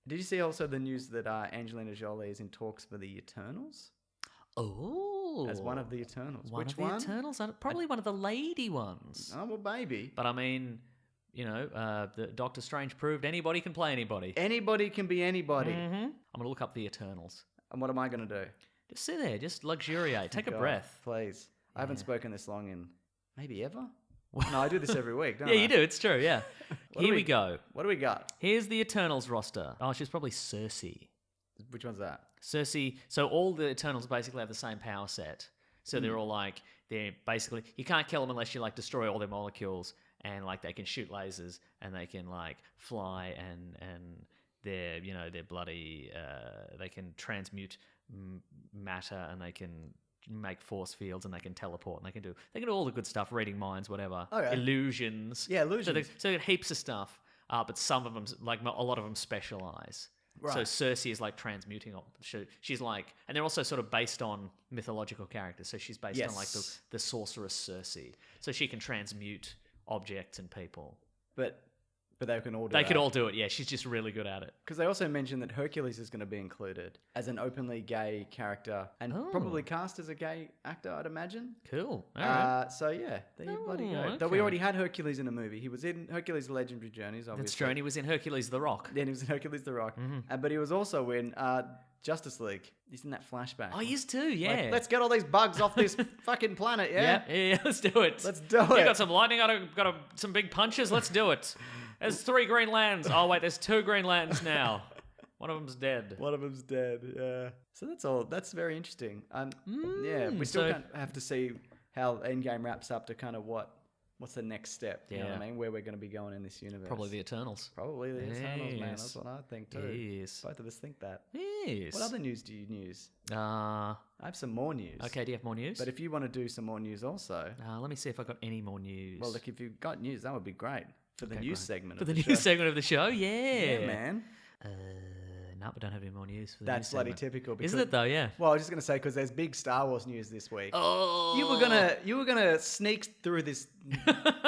Did you see also the news that Angelina Jolie is in talks for the Eternals? Oh. As one of the Eternals. One Which of the one? Eternals? Probably one of the lady ones. Oh, well, maybe. But I mean, you know, the Doctor Strange proved anybody can play anybody. Anybody can be anybody. I'm going to look up the Eternals. And what am I going to do? Just sit there, just luxuriate, take a God, breath. Please. I haven't spoken this long in maybe ever? No, I do this every week, don't Yeah, I? you do, it's true, yeah. Here we go. What do we got? Here's the Eternals roster. Oh, she's probably Cersei. Which one's that? Cersei, so all the Eternals basically have the same power set. So they're all like, they're basically, you can't kill them unless you like destroy all their molecules, and like they can shoot lasers and they can like fly and they're, you know, they're bloody, they can transmute matter and they can make force fields and they can teleport and they can do all the good stuff, reading minds, whatever. Okay. Illusions. Yeah, illusions. So they got heaps of stuff, but some of them, like a lot of them specialize. Right. So Cersei is like transmuting. She's like, and they're also sort of based on mythological characters. So she's based on like the sorceress Cersei. So she can transmute objects and people. But they can all do They that. could all do it. Yeah, she's just really good at it. Because they also mentioned that Hercules is going to be included as an openly gay character and probably cast as a gay actor, I'd imagine. Cool. All right. So yeah, there you bloody go. okay. Though we already had Hercules in a movie. He was in Hercules: The Legendary Journeys, obviously. That's true. And he was in Hercules the Rock. Then he was in Hercules: The Rock. But he was also in Justice League. He's in that flashback. Oh, he is too. Yeah. Like, let's get all these bugs off this fucking planet, yeah? Yeah. Let's do it. Let's do You it. got some lightning. Got some big punches. Let's do it. There's 3 Green Lanterns. Oh wait, there's 2 Green Lanterns now. One of them's dead. One of them's dead, yeah. So that's all. That's very interesting. Yeah, we still so- kind of have to see how Endgame wraps up to kind of what's the next step. You know what I mean? Where we're going to be going in this universe. Probably the Eternals. Probably the Eternals, man. Yes. That's what I think too. Yes. Both of us think that. Yes. What other news do you news? Uh, I have some more news. okay, do you have more news? But if you want to do some more news also, Let me see if I got any more news. well, look, if you've got news, that would be great for the news segment. for of the the news show. segment of the show, Yeah, man. No, we don't have any more news for the That's news bloody segment. typical. Because, Isn't it though? Yeah. Well, I was just gonna say because there's big Star Wars news this week. Oh. You were gonna sneak through this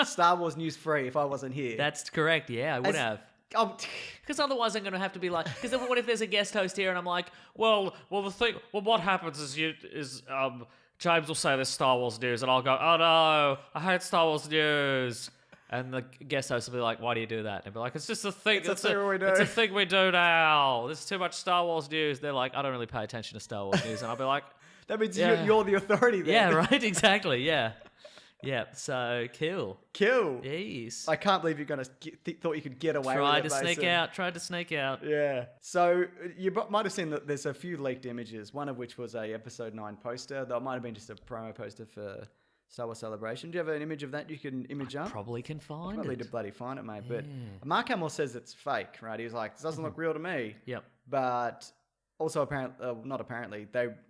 Star Wars news free if I wasn't here. That's correct. Yeah, I would have. Oh, Because otherwise I'm going to have to be like, because what if there's a guest host here and I'm like, well, what happens is James will say there's Star Wars news and I'll go, oh no, I hate Star Wars news. And the guest host will be like, why do you do that? And I'll be like, it's just a thing. It's a thing we do. It's a thing we do now. There's too much Star Wars news. They're like, I don't really pay attention to Star Wars news. And I'll be like, that means Yeah. you're the authority there. yeah, right, exactly, yeah. Yeah, so kill. Kill. Yes. I can't believe you're going to thought you could get away Tried with to it, sneak Mason. out. Tried to sneak out. Yeah. So you might have seen that there's a few leaked images, one of which was a episode 9 poster. That might have been just a promo poster for Star Wars Celebration. Do you have an image of that you can image up? Probably can find Probably it. to bloody find it, mate. But Mark Hamill says it's fake, right? He was like, this doesn't look real to me. Yep. But also not apparently,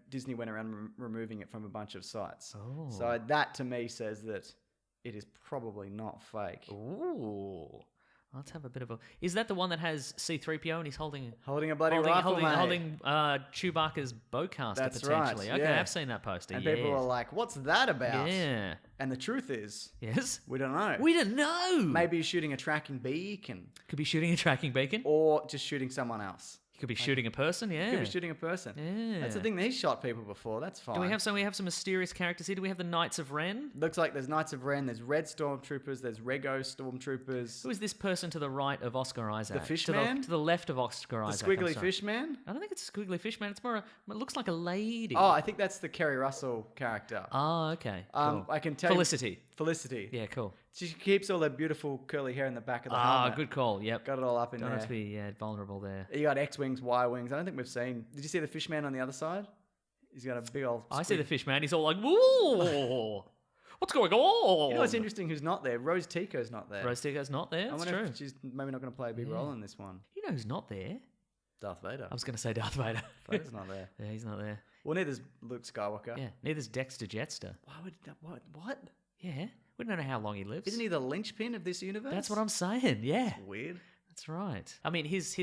Disney went around removing it from a bunch of sites. Oh. So that to me says that it is probably not fake. Ooh. Let's have a bit of a... Is that the one that has C-3PO and he's holding... Holding a bloody rifle, mate. holding Chewbacca's bowcaster, That's potentially. right, Okay, yeah. I've seen that poster, And yes. people are like, what's that about? Yeah. And the truth is, Yes? we don't know. We didn't know! Maybe he's shooting a tracking beacon Could be shooting a tracking beacon. or just shooting someone else. He could be shooting a person, yeah. Could be shooting a person. Yeah. That's the thing. He's shot people before. That's fine. Do we have some mysterious characters here? Do we have the Knights of Ren? Looks like there's Knights of Ren, there's Red Stormtroopers, there's Rego Stormtroopers, Who is this person to the right of Oscar Isaac? fish to man? To the left of Oscar the Isaac. I'm Squiggly sorry. Fish Man. I don't think it's a squiggly fish man. It's more. It looks like a lady. Oh, I think that's the Kerry Russell character. Oh, okay. Cool. I can tell Felicity. Felicity. Yeah, cool. She keeps all that beautiful curly hair in the back of the Ah, helmet. good call. Yep. Got it all up in Don't have to there. be vulnerable there. You got X-Wings, Y-Wings. I don't think we've seen... Did you see the fish man on the other side? He's got a big old... I see the squig- fish man. He's all like, "Whoa, what's going on?" You know what's interesting? Who's not there? Rose Tico's not there. Rose Tico's not there. I That's wonder true. if she's maybe not going to play a big role in this one. You know who's not there? Darth Vader. I was going to say Darth Vader. Vader's not there. Yeah, he's not there. Well, neither's Luke Skywalker. Yeah, neither's Dexter Jetster. Why would that... What? Yeah, we don't know how long he lives. Isn't he the linchpin of this universe? That's what I'm saying. Yeah. Weird. That's right. I mean, his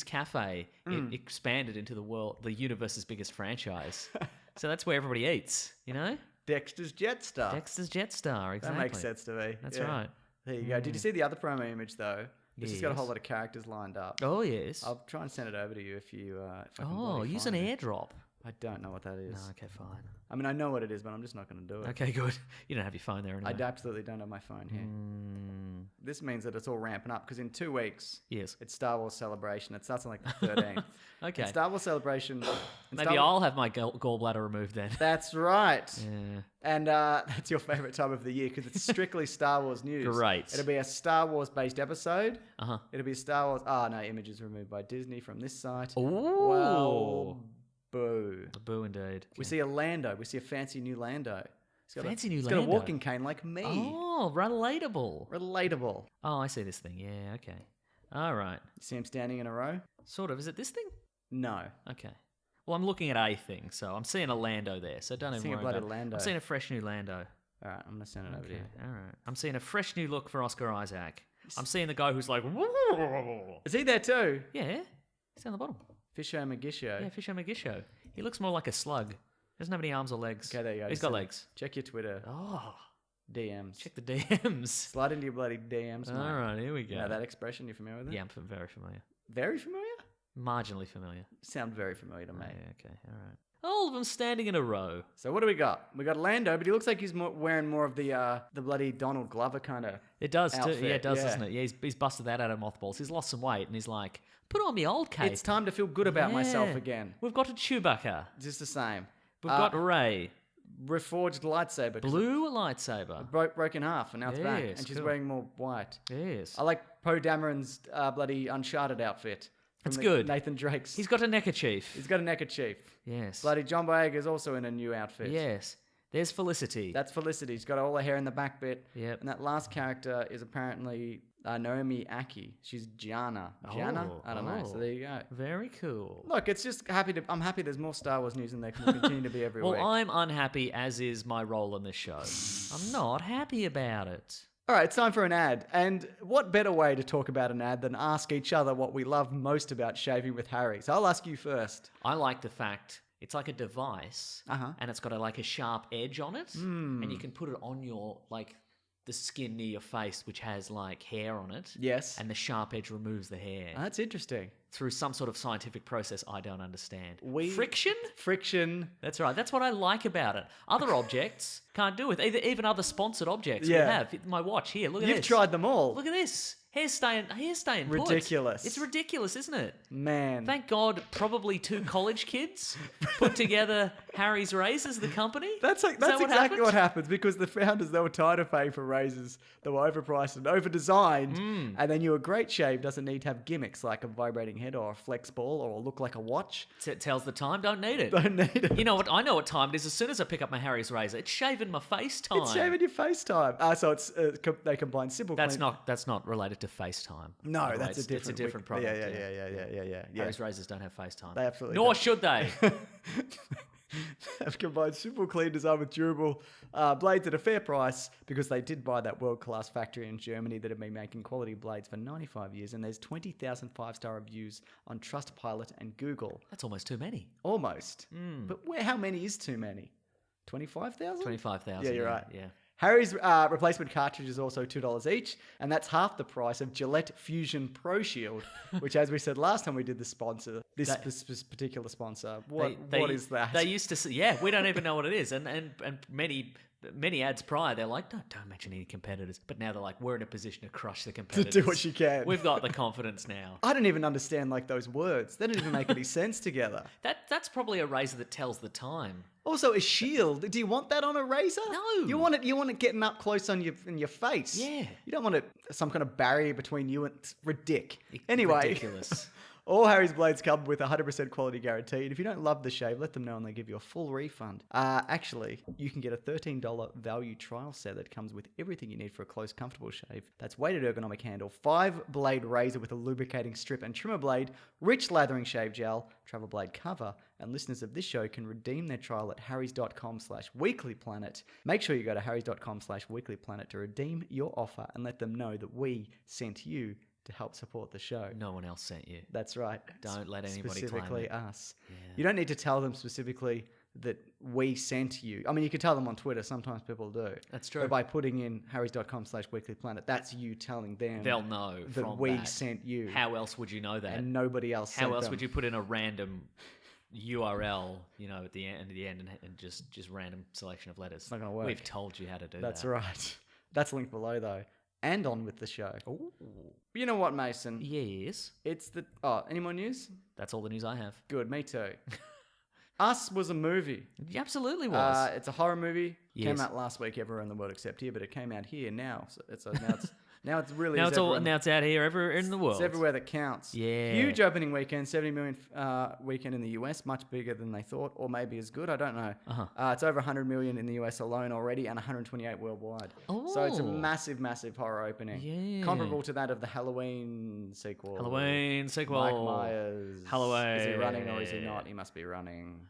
cafe it expanded into the universe's biggest franchise. So that's where everybody eats, you know? Dexter's Jetstar. Dexter's Jetstar, exactly. That makes sense to me. That's Yeah. right. There you go. Did you see the other promo image though? It's just got a whole Yes. lot of characters lined up. Oh, yes. I'll try and send it over to you if I can. Oh, bloody use an find it. airdrop. I don't know what that is. No, okay, fine. I mean, I know what it is, but I'm just not going to do it. Okay, good. You don't have your phone there I anyway. absolutely don't have my phone here. Mm, This means that it's all ramping up because in 2 weeks yes. it's Star Wars Celebration. It starts on like the 13th. Okay. And Star Wars Celebration. and Maybe Star Wa- I'll have my gallbladder removed then. That's right. Yeah. And that's your favorite time of the year because it's strictly Star Wars news. Great. It'll be a Star Wars based episode. Uh-huh. It'll be Star Wars. Oh, no, images removed by Disney from this site. Ooh. Well, boo. Boo indeed. We see a Lando. We see a fancy new Lando. Fancy new He's got a Lando. walking cane like me. Oh, relatable. Relatable. Oh, I see this thing. Yeah, okay. All right. You see him standing in a row? Sort of. Is it this thing? No. Okay. Well, I'm looking at a thing, so I'm seeing a Lando there, so don't even Seeing a worry bloody about it. Lando. I'm seeing a fresh new Lando. All right, I'm going to send it over to Okay, you. all right. I'm seeing a fresh new look for Oscar Isaac. I'm seeing the guy who's like, "Whoa." Is he there too? Yeah, he's down the bottom. Fisho Magisho. Yeah, Fisher Magisho. He looks more like a slug. Doesn't have any arms or legs. Okay, there you go. He's Just got send it. legs. Check your Twitter Oh, DMs. check the DMs. Slide into your bloody DMs. mate. All right, here we go. You know that expression? You familiar with it? Yeah, I'm very familiar. Very familiar? Marginally familiar. Sound very familiar to me. Yeah, okay, all right. All of them standing in a row. So what do we got? We got Lando, but he looks like he's wearing more of the bloody Donald Glover kind of. It does too. Outfit, Yeah, it does, yeah. doesn't it? Yeah, he's busted that out of mothballs. He's lost some weight, and he's like, put on the old cape. It's time to feel good about myself Yeah. again. We've got a Chewbacca. Just the same. We've got Rey. Reforged lightsaber. 'cause Blue lightsaber. it broke in half, and now it's back, Yes, and she's cool. wearing more white. Yes. I like Poe Dameron's bloody Uncharted outfit. from It's the good. Nathan Drake's. He's got a neckerchief. He's got a neckerchief. Yes. Bloody John Boyega's also in a new outfit. Yes. There's Felicity. That's Felicity. She's got all her hair in the back bit. Yep. And that last character is apparently Naomi Aki. She's Gianna. Gianna? Oh, I don't know. So oh. there you go. Very cool. Look, it's just I'm happy there's more Star Wars news and there will continue to be every Well, week. I'm unhappy, as is my role in this show. I'm not happy about it. All right, it's time for an ad. And what better way to talk about an ad than ask each other what we love most about Shaving with Harry? So I'll ask you first. I like the fact it's like a device, Uh-huh. and it's got like a sharp edge on it, and you can put it on your the skin near your face, which has like hair on it. Yes. And the sharp edge removes the hair That's interesting. through some sort of scientific process I don't understand. We- Friction? Friction. That's right. That's what I like about it. Other objects can't do it. Even other sponsored objects we Yeah. have. My watch here. Look at You've this. tried them all. Look at this. Hair staying put. Ridiculous. It's ridiculous, isn't it? Man. Thank God, probably 2 college kids put together Harry's Razors, the company. That's Is that exactly happened? what happens, because the founders, they were tired of paying for razors that were overpriced and overdesigned, and then a great shave doesn't need to have gimmicks like a vibrating head or a flex ball or look like a watch. It tells the time. Don't need it. Don't need it. You know what? I know what time it is. As soon as I pick up my Harry's Razor, it's shaving my face time. It's shaving your FaceTime. So it's they combine simple. That's clean. that's not related to FaceTime. No, by the way. that's It's a different product. Yeah. Harry's Razors don't have FaceTime. They absolutely Nor don't. should they. Have combined simple, clean design with durable blades at a fair price, because they did buy that world-class factory in Germany that have been making quality blades for 95 years, and there's 20,000 5-star reviews on Trustpilot and Google. That's almost too many. Almost. But how many is too many? 25,000? 25,000. Yeah, you're right. Yeah. Harry's replacement cartridge is also $2 each, and that's half the price of Gillette Fusion Pro Shield, which, as we said last time we did the sponsor, this particular sponsor, what is that? They used to say, we don't even know what it is. And many ads prior, they're like, don't mention any competitors. But now they're like, we're in a position to crush the to competitors. do what you can. We've got the confidence now. I don't even understand like those words. They don't even make any sense together. That's probably a razor that tells the time. Also, a shield. Do you want that on a razor? No. You want it getting up close in your face. Yeah. You don't want some kind of barrier between you and ridiculous. Anyway. Ridiculous. All Harry's blades come with 100% quality guarantee, and if you don't love the shave, let them know and they give you a full refund. Actually, you can get a $13 value trial set that comes with everything you need for a close, comfortable shave. That's weighted ergonomic handle, 5-blade razor with a lubricating strip and trimmer blade, rich lathering shave gel, travel blade cover, and listeners of this show can redeem their trial at harrys.com/weeklyplanet. Make sure you go to harrys.com/weeklyplanet to redeem your offer and let them know that we sent you to help support the show. No one else sent you. That's right. Don't let anybody claim specifically it. us. Yeah. You don't need to tell them specifically that we sent you. I mean, you can tell them on Twitter. Sometimes people do. That's true. But by putting in harrys.com/weeklyplanet, that's you telling them They'll know that from we that. sent you. How else would you know that? And nobody else How sent else them. would you put in a random URL, at the end and just random selection of letters? It's not gonna work. We've told you how to do That's that. right. That's linked below, though. And on with the show. Ooh. You know what, Mason? Yes. It's the... Oh, any more news? That's all the news I have. Good, me too. Us was a movie. It absolutely was. It's a horror movie. Yes. Came out last week everywhere in the world except here, but it came out here now. So now it's really now is it's all everyone- now it's out here everywhere in the world. It's everywhere that counts. Yeah. Huge opening weekend, 70 million weekend in the US, much bigger than they thought, or maybe as good. I don't know. It's over 100 million in the US alone already, and 128 worldwide. So it's a Oh. massive, massive horror opening. Yeah. Comparable to that of the Halloween sequel. Halloween sequel. Mike Myers. Halloween. Is he running or is he not? He must be running.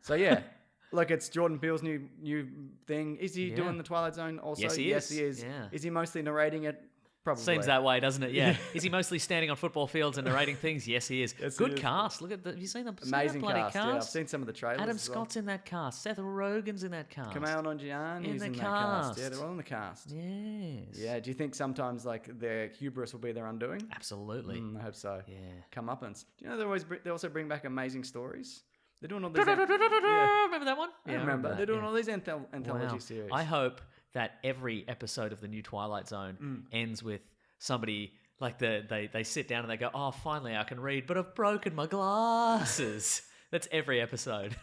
So yeah. Look, it's Jordan Peele's new thing. Is he Yeah. doing the Twilight Zone also? Yes, he is. Yeah. Is he mostly narrating it? Probably. Seems that way, doesn't it? Yeah. Is he mostly standing on football fields and narrating things? Yes, he is. Yes, he Good is. cast. Look at have you seen the Amazing bloody cast. Yeah, I've seen some of the trailers. Adam as well. Scott's in that cast. Seth Rogen's in that cast. Kumail Nanjiani In is the in that cast. Yeah, cast. they're all in the cast. Yes. Yeah, do you think sometimes like their hubris will be their undoing? Absolutely. I hope so. Yeah. Comeuppance. Do you know they also bring back amazing stories? They're doing all these. Remember that one? I remember. They're doing all these anthology Wow. series. I hope that every episode of the new Twilight Zone ends with somebody like they sit down and they go, "Oh, finally I can read, but I've broken my glasses." That's every episode.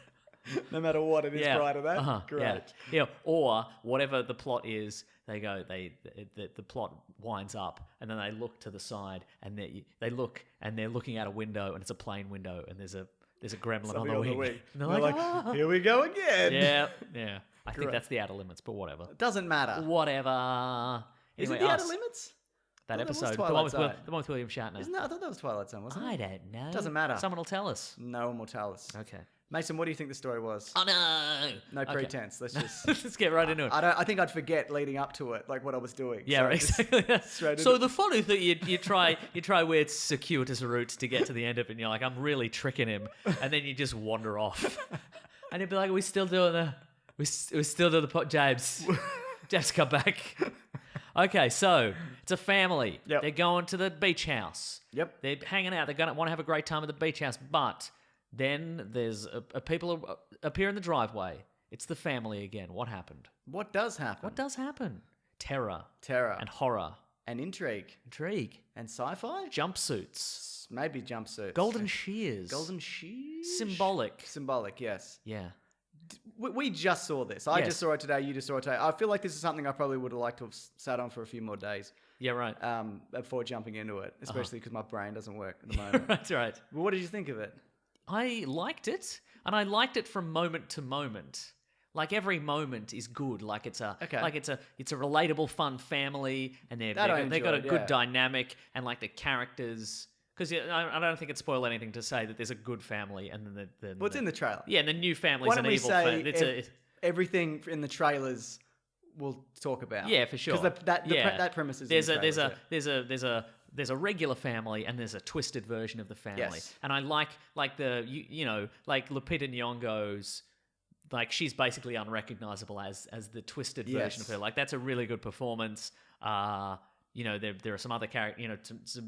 No matter what it is prior to that. Uh-huh. Great. Yeah. Or whatever the plot is, they go. The plot winds up, and then they look to the side, and they look, and they're looking out a window, and it's a plane window, and there's a gremlin Something on the wing. And And they're they're like, like, here we go again. yeah. I think Great. that's the outer limits, but whatever. Doesn't matter. Whatever. Is Anyway, it the Us. Outer Limits? That That was episode, Twilight Zone. the one with William Shatner. Isn't that? I thought that was Twilight Zone, wasn't it? I don't know. Doesn't matter. Someone will tell us. No one will tell us. Okay. Mason, what do you think the story was? Oh no! No Okay. pretense. Let's just. Let's get right into it. I think I'd forget leading up to it, like what I was doing. Yeah, So right, just exactly. straight So into- the funny thing, you try weird circuitous routes to get to the end of it, and you're like, I'm really tricking him, and then you just wander off, and he'd be like, we still doing the pot, James. James, come back. Okay, so it's a family. Yep. They're going to the beach house. Yep. They're hanging out. They're going to want to have a great time at the beach house. But then there's people appear in the driveway. It's the family again. What happened? What does happen? What does happen? Terror. Terror. And horror. And intrigue. Intrigue. And sci-fi? Jumpsuits. Maybe jumpsuits. Golden shears. Golden shears? Symbolic. Symbolic, yes. Yeah. We just saw this. I Yes. just saw it today. You just saw it today. I feel like this is something I probably would have liked to have sat on for a few more days Yeah, right. before jumping into it, especially because my brain doesn't work at the moment. That's right. Well, what did you think of it? I liked it, and I liked it from moment to moment. Like every moment is good. Like it's a relatable, fun family, and they've got a enjoyed, good yeah. dynamic, and like the characters. Because I don't think it spoiled anything to say that there's a good family, and then What's in the trailer? Yeah, and the new family's Why don't an we evil say family. everything in the trailers we'll talk about? Yeah, for sure. Because that premise is there's in the trailers, there's a regular family and there's a twisted version of the family. Yes. And I like like Lupita Nyong'o's, like she's basically unrecognizable as the twisted version of Yes. her. Like that's a really good performance. There are some other characters,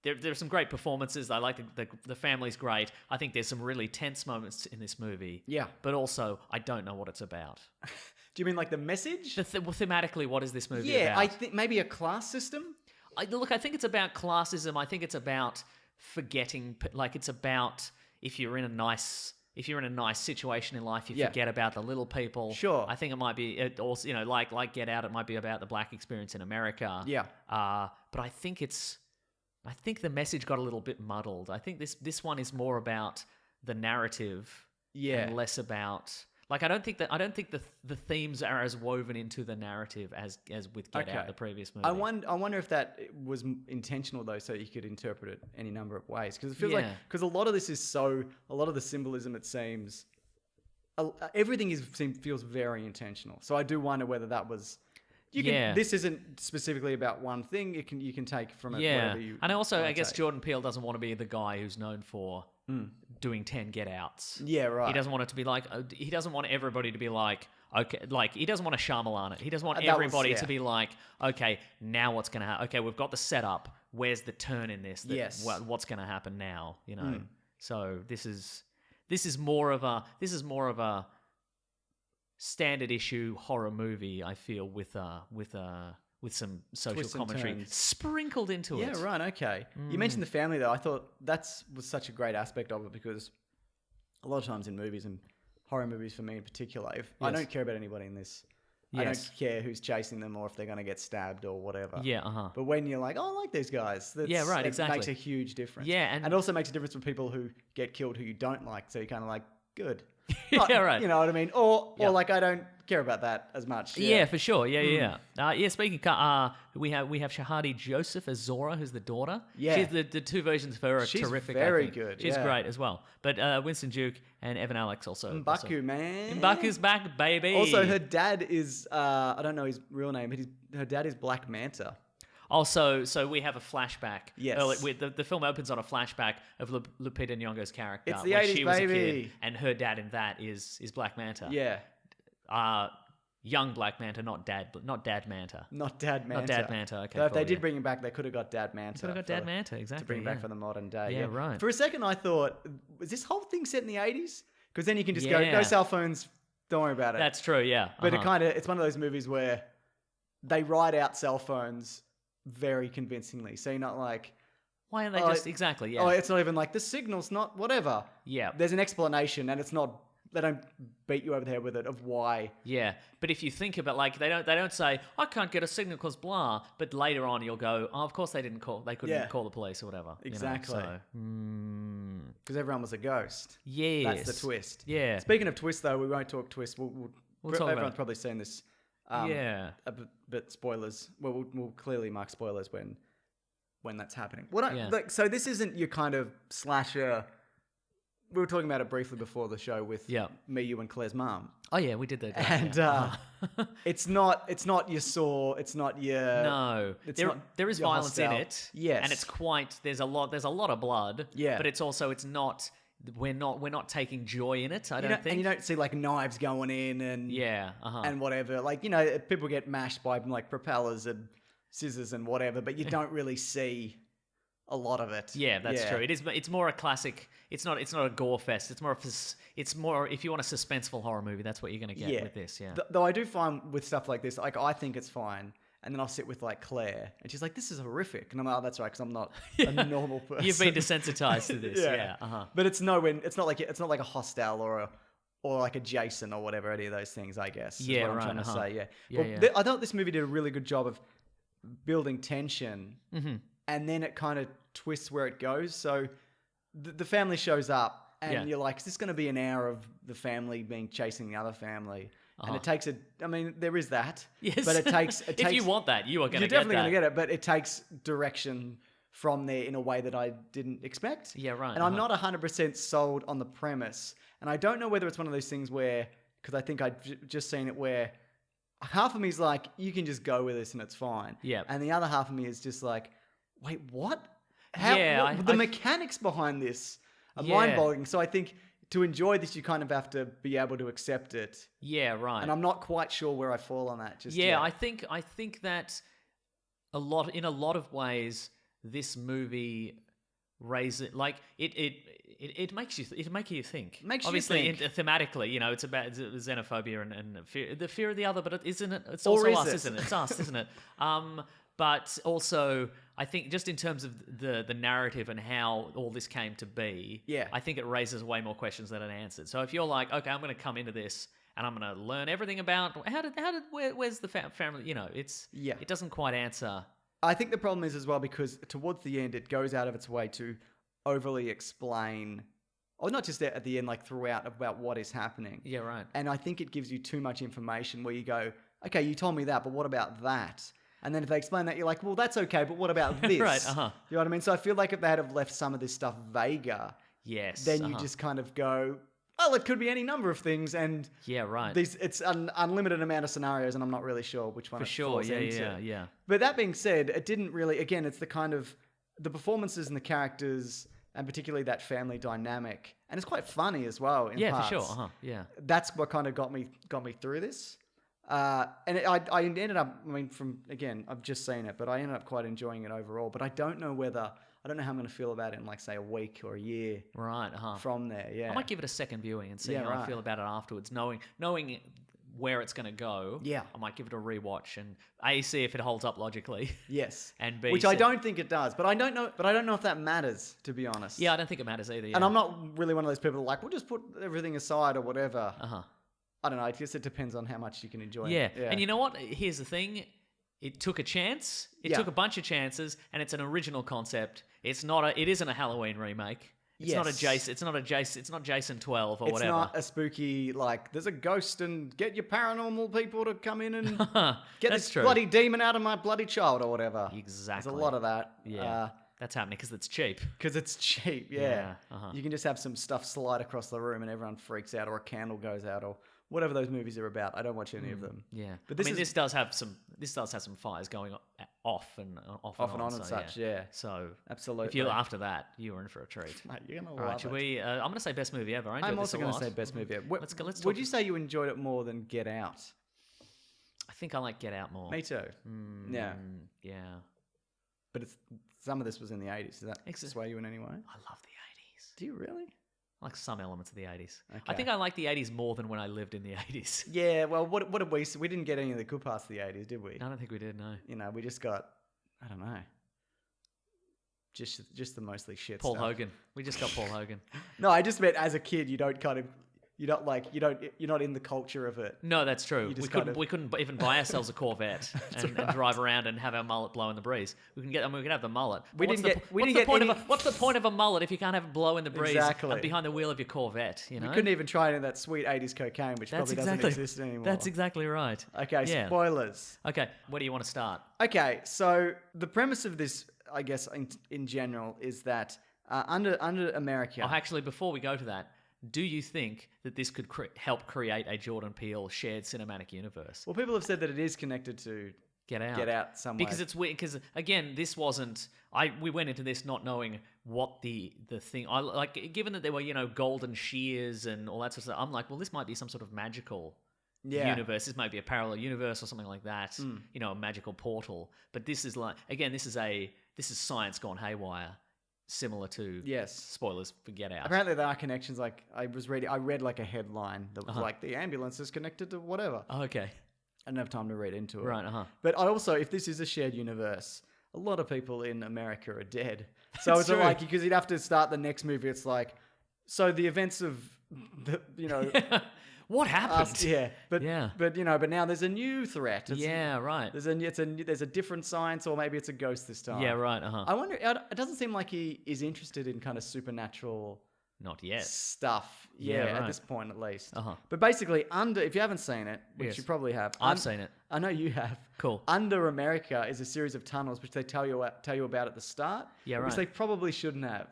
there are some great performances. I like the family's great. I think there's some really tense moments in this movie. Yeah. But also, I don't know what it's about. Do you mean like the message? Thematically, what is this movie Yeah, about? I think maybe a class system. I think it's about classism. I think it's about forgetting. Like it's about if you're in a nice situation in life, you Yeah. forget about the little people. Sure. I think it might be also like Get Out. It might be about the black experience in America. Yeah. But I think the message got a little bit muddled. I think this one is more about the narrative. Yeah. And less about. Like I don't think the themes are as woven into the narrative as with Get Out, the previous movie. I wonder if that was intentional though, so you could interpret it any number of ways. Because it feels like a lot of this is a lot of the symbolism, it seems, everything feels very intentional. So I do wonder whether that was. This isn't specifically about one thing. You can take from it whatever you. And also, want I to guess take. Jordan Peele doesn't want to be the guy who's known for doing 10 Get Outs. Yeah, right. He doesn't want it to be like. He doesn't want everybody to be like. Okay, like he doesn't want to Shyamalan it. He doesn't want everybody to be like, okay, now what's going to happen? Okay, we've got the setup. Where's the turn in this? Yes. What's going to happen now? You know. So this is more of a standard issue horror movie. I feel with some social Twists and commentary turns. sprinkled into it. Yeah, right. Okay. You mentioned the family though. I thought was such a great aspect of it because a lot of times in movies and horror movies for me in particular, I don't care about anybody in this. I don't care who's chasing them or if they're going to get stabbed or whatever. Yeah, But when you're like, oh, I like these guys. It exactly. makes a huge difference. Yeah, and it also makes a difference for people who get killed who you don't like. So you're kind of like, good. Yeah, right. You know what I mean? Or like I don't care about that as much. Yeah, for sure. Yeah. Speaking of, we have Shahadi Joseph as Zora, who's the daughter. Yeah. She's the two versions of her are She's terrific. very I think. good, She's yeah. great as well. But Winston Duke and Evan Alex also. Mbaku, man. Mbaku's back, baby. Also, her dad is, I don't know his real name, but her dad is Black Manta. Also, so we have a flashback. Yes. The film opens on a flashback of Lupita Nyong'o's character. It's the when 80s, she was a baby. kid, and her dad in that is Black Manta. Yeah. Young Black Manta, not Dad Manta. Not Dad Manta. Not Dad Manta. Okay. So if cool, they did bring him back, they could have got Dad Manta. Could have got Dad Manta, exactly. To bring him back for the modern day. Yeah, right. For a second, I thought, was this whole thing set in the 80s? Because then you can just go, Yeah. no cell phones, don't worry about it. That's true, yeah. But it's one of those movies where they write out cell phones very convincingly. So you're not like, Why aren't they exactly, yeah. oh, it's not even like the signal's not whatever. Yeah. There's an explanation and it's not, they don't beat you over the head with it of why. Yeah, but if you think about they don't say I can't get a signal because blah, but later on you'll go, oh, of course they couldn't call the police or whatever. Exactly. Because everyone was a ghost. Yes. That's the twist. Yeah. Speaking of twists, though, we won't talk twists. We'll talk about everyone's it. probably seen this. Yeah. But spoilers. Well, we'll clearly mark spoilers when that's happening. So this isn't your kind of slasher. We were talking about it briefly before the show with me, you, and Claire's mum. Oh yeah, we did that. And it's not your Saw. It's not your no. There is your violence in Hostel. it. Yes, and it's quite. There's a lot of blood. Yeah, but it's not. We're not taking joy in it. I don't think. And you don't see like knives going in and and whatever. Like people get mashed by like propellers and scissors and whatever, but you don't really see a lot of it. Yeah, that's true. It's more a classic. It's not a gore fest. It's more if you want a suspenseful horror movie, that's what you're going to get with this. Yeah. Though I do find with stuff like this, like I think it's fine. And then I'll sit with like Claire, and she's like, "This is horrific," and I'm like, "Oh, that's right, because I'm not a normal person." You've been desensitized to this, yeah. But it's not like a Hostel or like a Jason or whatever, any of those things. I guess. Is what I'm trying to say. Yeah. I thought this movie did a really good job of building tension, and then it kind of twists where it goes. So the family shows up, and you're like, "Is this going to be an hour of the family chasing the other family?" And it takes there is that. Yes. But it takes if you want that, you are going to get that. You're definitely going to get it, but it takes direction from there in a way that I didn't expect. Yeah, right. And I'm not 100% sold on the premise. And I don't know whether it's one of those things where, because I think I've just seen it where half of me is like, you can just go with this and it's fine. Yeah. And the other half of me is just like, wait, what? The mechanics behind this are mind-boggling. So I think to enjoy this, you kind of have to be able to accept it. Yeah, right. And I'm not quite sure where I fall on that. I think that in a lot of ways, this movie raises it makes you think. Obviously, thematically, it's about xenophobia and the fear of the other, but isn't it? It's also us, isn't it? It's us, isn't it? But also, I think just in terms of the narrative and how all this came to be, I think it raises way more questions than it answers. So if you're like, okay, I'm going to come into this and I'm going to learn everything about where's the family, it doesn't quite answer. I think the problem is as well because towards the end, it goes out of its way to overly explain, or not just at the end, like throughout about what is happening. Yeah, right. And I think it gives you too much information where you go, okay, you told me that, but what about that? And then if they explain that, you're like, well, that's okay, but what about this? Right, You know what I mean? So I feel like if they had have left some of this stuff vaguer, then you just kind of go, well, it could be any number of things, and it's an unlimited amount of scenarios, and I'm not really sure which one falls into. Yeah. But that being said, it didn't really, again, it's the kind of, the performances and the characters, and particularly that family dynamic, and it's quite funny as well in parts. For sure, That's what kind of got me through this. And I ended up, I've just seen it, but I ended up quite enjoying it overall. But I don't know how I'm going to feel about it in, like, say, a week or a year. Right, from there, I might give it a second viewing and see how I feel about it afterwards, knowing where it's going to go. Yeah. I might give it a rewatch and A, see if it holds up logically. Yes. And B, which I don't think it does, but I don't know if that matters, to be honest. Yeah, I don't think it matters either. Yeah. And I'm not really one of those people who are like, we'll just put everything aside or whatever. I don't know. I guess it depends on how much you can enjoy it. Yeah. And you know what? Here's the thing. It took a chance. It took a bunch of chances, and it's an original concept. It isn't a Halloween remake. It's not a Jason. It's not Jason 12 or whatever. It's not a spooky, like, there's a ghost and get your paranormal people to come in and get this bloody demon out of my bloody child or whatever. Exactly. There's a lot of that. Yeah. That's happening because it's cheap. Yeah. You can just have some stuff slide across the room and everyone freaks out, or a candle goes out, or whatever those movies are about. I don't watch any of them. Yeah, but this does have some fires going off and on and such. Yeah. So absolutely, if you're after that, you're in for a treat. Mate, you're gonna love All right, should we? I'm gonna say best movie ever. I'm also gonna say best movie ever. Let's talk. Would you say you enjoyed it more than Get Out? I think I like Get Out more. Me too. Yeah. But some of this was in the 80s. Does that sway you in any way? I love the 80s. Do you really? I like some elements of the 80s. Okay. I think I like the 80s more than when I lived in the 80s. Yeah, well, what did we see? We didn't get any of the good parts of the 80s, did we? I don't think we did, no. We just got, I don't know, just the mostly shit Paul stuff. Hogan. We just got Paul Hogan. No, I just meant as a kid, you're not in the culture of it. No, that's true. We couldn't even buy ourselves a Corvette and drive around and have our mullet blow in the breeze. We can have the mullet. What's the point of a mullet if you can't have it blow in the breeze behind the wheel of your Corvette? You couldn't even try any of that sweet 80s cocaine, which probably doesn't exist anymore. That's exactly right. Okay, spoilers. Okay, where do you want to start? Okay, so the premise of this, I guess, in general, is that under America. Oh, actually, before we go to that, do you think that this could help create a Jordan Peele shared cinematic universe? Well, people have said that it is connected to Get Out some way. Because it's weird. Because again, this wasn't. We went into this not knowing what the thing. Given that there were golden shears and all that sort of stuff. I'm like, well, this might be some sort of magical universe. This might be a parallel universe or something like that. You know, a magical portal. But this is like, again, this is science gone haywire, similar to spoilers for Get Out. Apparently there are connections. Like I read like a headline that was like the ambulance is connected to whatever. Oh, okay. I didn't have time to read into it. Right. But I also, if this is a shared universe, a lot of people in America are dead. So it's true. like, because you'd have to start the next movie. It's like, so the events of the, What happened? but now there's a new threat. Right. There's a different science, or maybe it's a ghost this time. Yeah, right. I wonder. It doesn't seem like he is interested in kind of supernatural Not yet. stuff. Yeah, At right. this point at least. Uh-huh. But basically, if you haven't seen it, which Yes. you probably have, I've seen it. I know you have. Cool. Under America is a series of tunnels which they tell you about at the start. Yeah, Which right. they probably shouldn't have.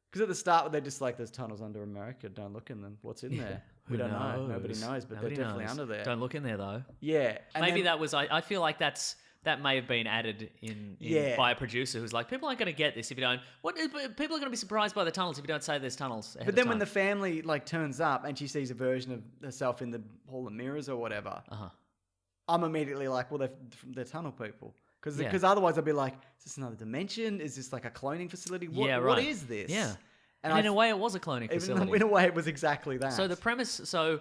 Because at the start, they're just like, there's tunnels under America. Don't look in them. What's in there? We don't know. Nobody knows, but Nobody they're definitely knows. under there. Don't look in there, though. Yeah. And Maybe then- that was... I feel like that may have been added in by a producer who's like, people aren't going to get this if you don't... People are going to be surprised by the tunnels if you don't say there's tunnels ahead But of then time. when the family like turns up and she sees a version of herself in the hall of mirrors or whatever, I'm immediately like, well, they're tunnel people. Because otherwise I'd be like, is this another dimension? Is this like a cloning facility? What is this? Yeah. And in a way, it was a cloning facility. In a way, it was exactly that. So the premise... So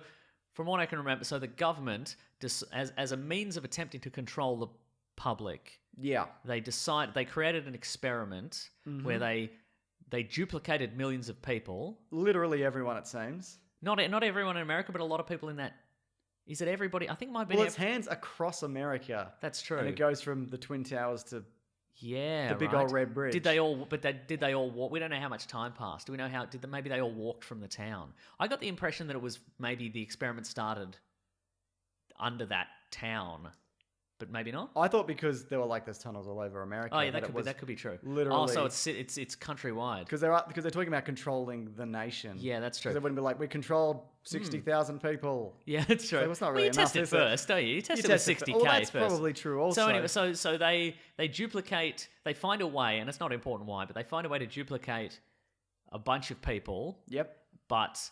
from what I can remember, so the government, as a means of attempting to control the public... Yeah. They created an experiment where they duplicated millions of people. Literally everyone, it seems. Not everyone in America, but a lot of people in that. Is it everybody? I think it might be. Well, it's hands across America. That's true. And it goes from the Twin Towers to the big right. old red bridge. Did they all walk? We don't know how much time passed. Do we know how? Maybe they all walked from the town? I got the impression that it was maybe the experiment started under that town. But maybe not. I thought because there were like there's tunnels all over America. Oh yeah, that could be true. Literally. Oh, so it's countrywide. Because they're talking about controlling the nation. Yeah, that's true. Because they wouldn't be like, we controlled 60,000 people. Yeah, that's true. So it's not well, really you test enough, it is it? first, don't you? You test it with 60K Well, that's first. probably true also. So anyway, so they duplicate. They find a way, and it's not important why, but they find a way to duplicate a bunch of people. Yep. But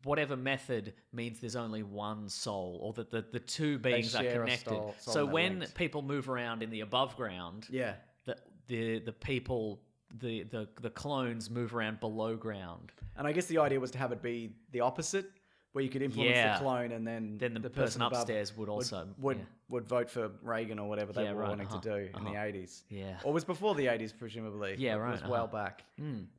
whatever method means there's only one soul, or that the two beings are share a connected. soul So that when linked. people move around in the above ground, Yeah. the people, the clones move around below ground. And I guess the idea was to have it be the opposite, where you could influence the clone, and then the person above upstairs would also would vote for Reagan or whatever they were wanting to do in the 80s. Yeah. Or it was before the 80s, presumably. Yeah, It right, was well back.